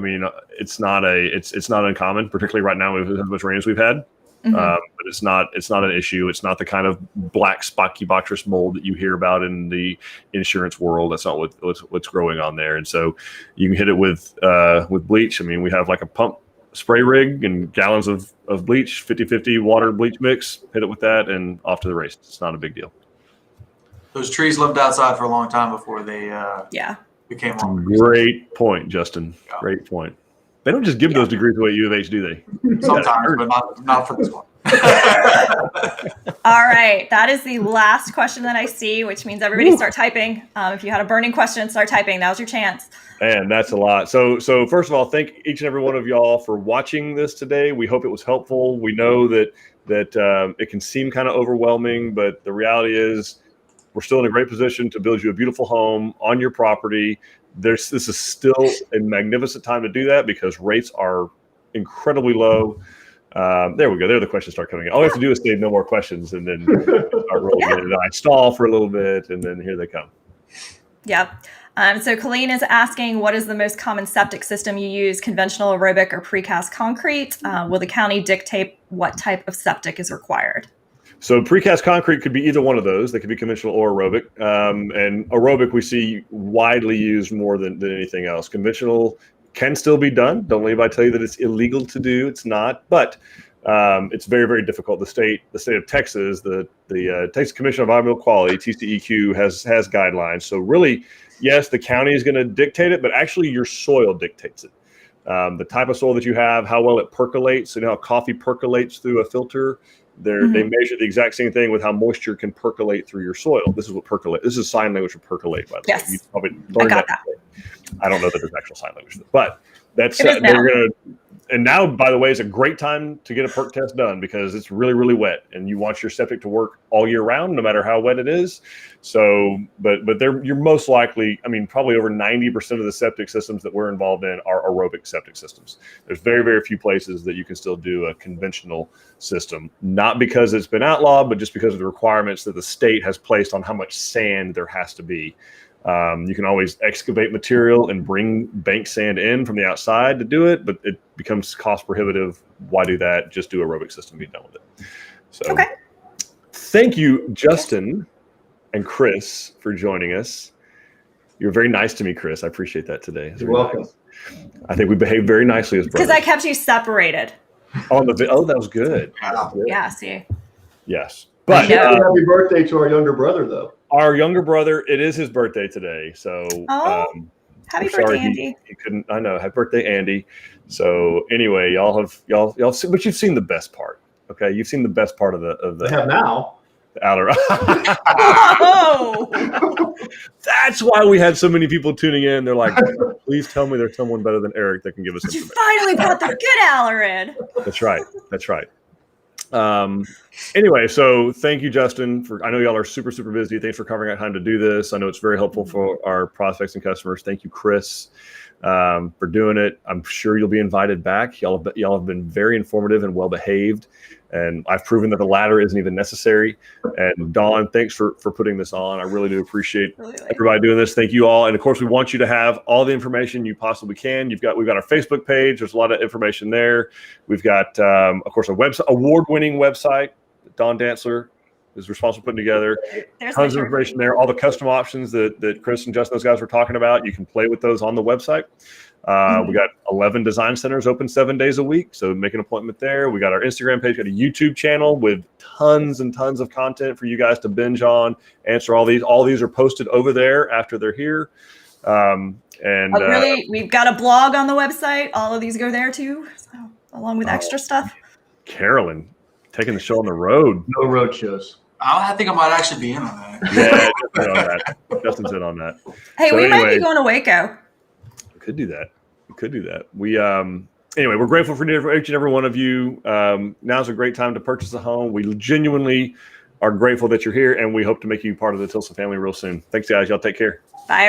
It's not uncommon, particularly right now with as much rain as we've had. But it's not an issue. It's not the kind of black spocky botrous mold that you hear about in the insurance world. That's not what's growing on there. And so you can hit it with bleach. We have like a pump spray rig and gallons of bleach, 50-50 water bleach mix, hit it with that and off to the races. It's not a big deal. Those trees lived outside for a long time before they became long. Great point, Justin. Yeah. Great point. They don't just give those degrees away at U of H, do they? Sometimes, but not for this one. All right. That is the last question that I see, which means everybody start typing. If you had a burning question, start typing. That was your chance. And that's a lot. So first of all, thank each and every one of y'all for watching this today. We hope it was helpful. We know that it can seem kind of overwhelming, but the reality is we're still in a great position to build you a beautiful home on your property. This is still a magnificent time to do that because rates are incredibly low. There we go. There the questions start coming in. All we have to do is say no more questions and then start rolling it. And I stall for a little bit and then here they come. Yep. So Colleen is asking, what is the most common septic system you use, conventional, aerobic, or precast concrete? Will the county dictate what type of septic is required? So precast concrete could be either one of those. They could be conventional or aerobic. And aerobic we see widely used more than anything else. Conventional can still be done. Don't let anybody tell you that it's illegal to do. It's not. But it's very, very difficult. The state of Texas, the Texas Commission on Environmental Quality, TCEQ, has guidelines. So really, yes, the county is going to dictate it, but actually your soil dictates it. The type of soil that you have, how well it percolates. So how coffee percolates through a filter. They measure the exact same thing with how moisture can percolate through your soil. This is what percolate. This is sign language for percolate, by the way. You probably learned that. I don't know that there's actual sign language, but that's they're going to. And now, by the way, is a great time to get a perk test done because it's really, really wet, and you want your septic to work all year round, no matter how wet it is. So, but you're most likely, I mean, probably over 90% of the septic systems that we're involved in are aerobic septic systems. There's very, very few places that you can still do a conventional system, not because it's been outlawed, but just because of the requirements that the state has placed on how much sand there has to be. You can always excavate material and bring bank sand in from the outside to do it, but it becomes cost prohibitive. Why do that? Just do aerobic system, be done with it. So Thank you, Justin and Chris, for joining us. You're very nice to me, Chris. I appreciate that today. You're welcome. Nice. I think we behaved very nicely as brothers. Because I kept you separated. Oh, that was good. Yeah, see. Yes. But happy birthday to our younger brother, though. Our younger brother, it is his birthday today. So happy birthday, Andy. He couldn't, I know, happy birthday, Andy. So anyway, y'all seen, but you've seen the best part. Okay. You've seen the best part of the I have now. The outer. Oh. That's why we had so many people tuning in. They're like, please tell me there's someone better than Eric that can give us But you information. finally brought the good Alarid. That's right. That's right. Anyway, so thank you, Justin, I know y'all are super, super busy. Thanks for carving out time to do this. I know it's very helpful for our prospects and customers. Thank you, Chris, for doing it. I'm sure you'll be invited back. Y'all have been very informative and well behaved. And I've proven that the ladder isn't even necessary. And Dawn, thanks for putting this on. I really do appreciate everybody doing this. Thank you all. And of course, we want you to have all the information you possibly can. We've got our Facebook page. There's a lot of information there. We've got, of course, a website, award-winning website that Dawn Dantzler is responsible for putting together. There's tons of information there. All the custom options that Chris and Justin, those guys were talking about, you can play with those on the website. We got 11 design centers open 7 days a week. So make an appointment there. We got our Instagram page, got a YouTube channel with tons and tons of content for you guys to binge on, answer all these. All these are posted over there after they're here. We've got a blog on the website. All of these go there too, so, along with extra stuff. Carolyn, taking the show on the road. No road shows. I think I might actually be in on that. Yeah, Justin's in on that. Hey, we might be going to Waco. We could do that. We anyway, we're grateful for each and every one of you. Now's a great time to purchase a home. We genuinely are grateful that you're here, and we hope to make you part of the Tilson family real soon. Thanks, guys. Y'all take care. Bye.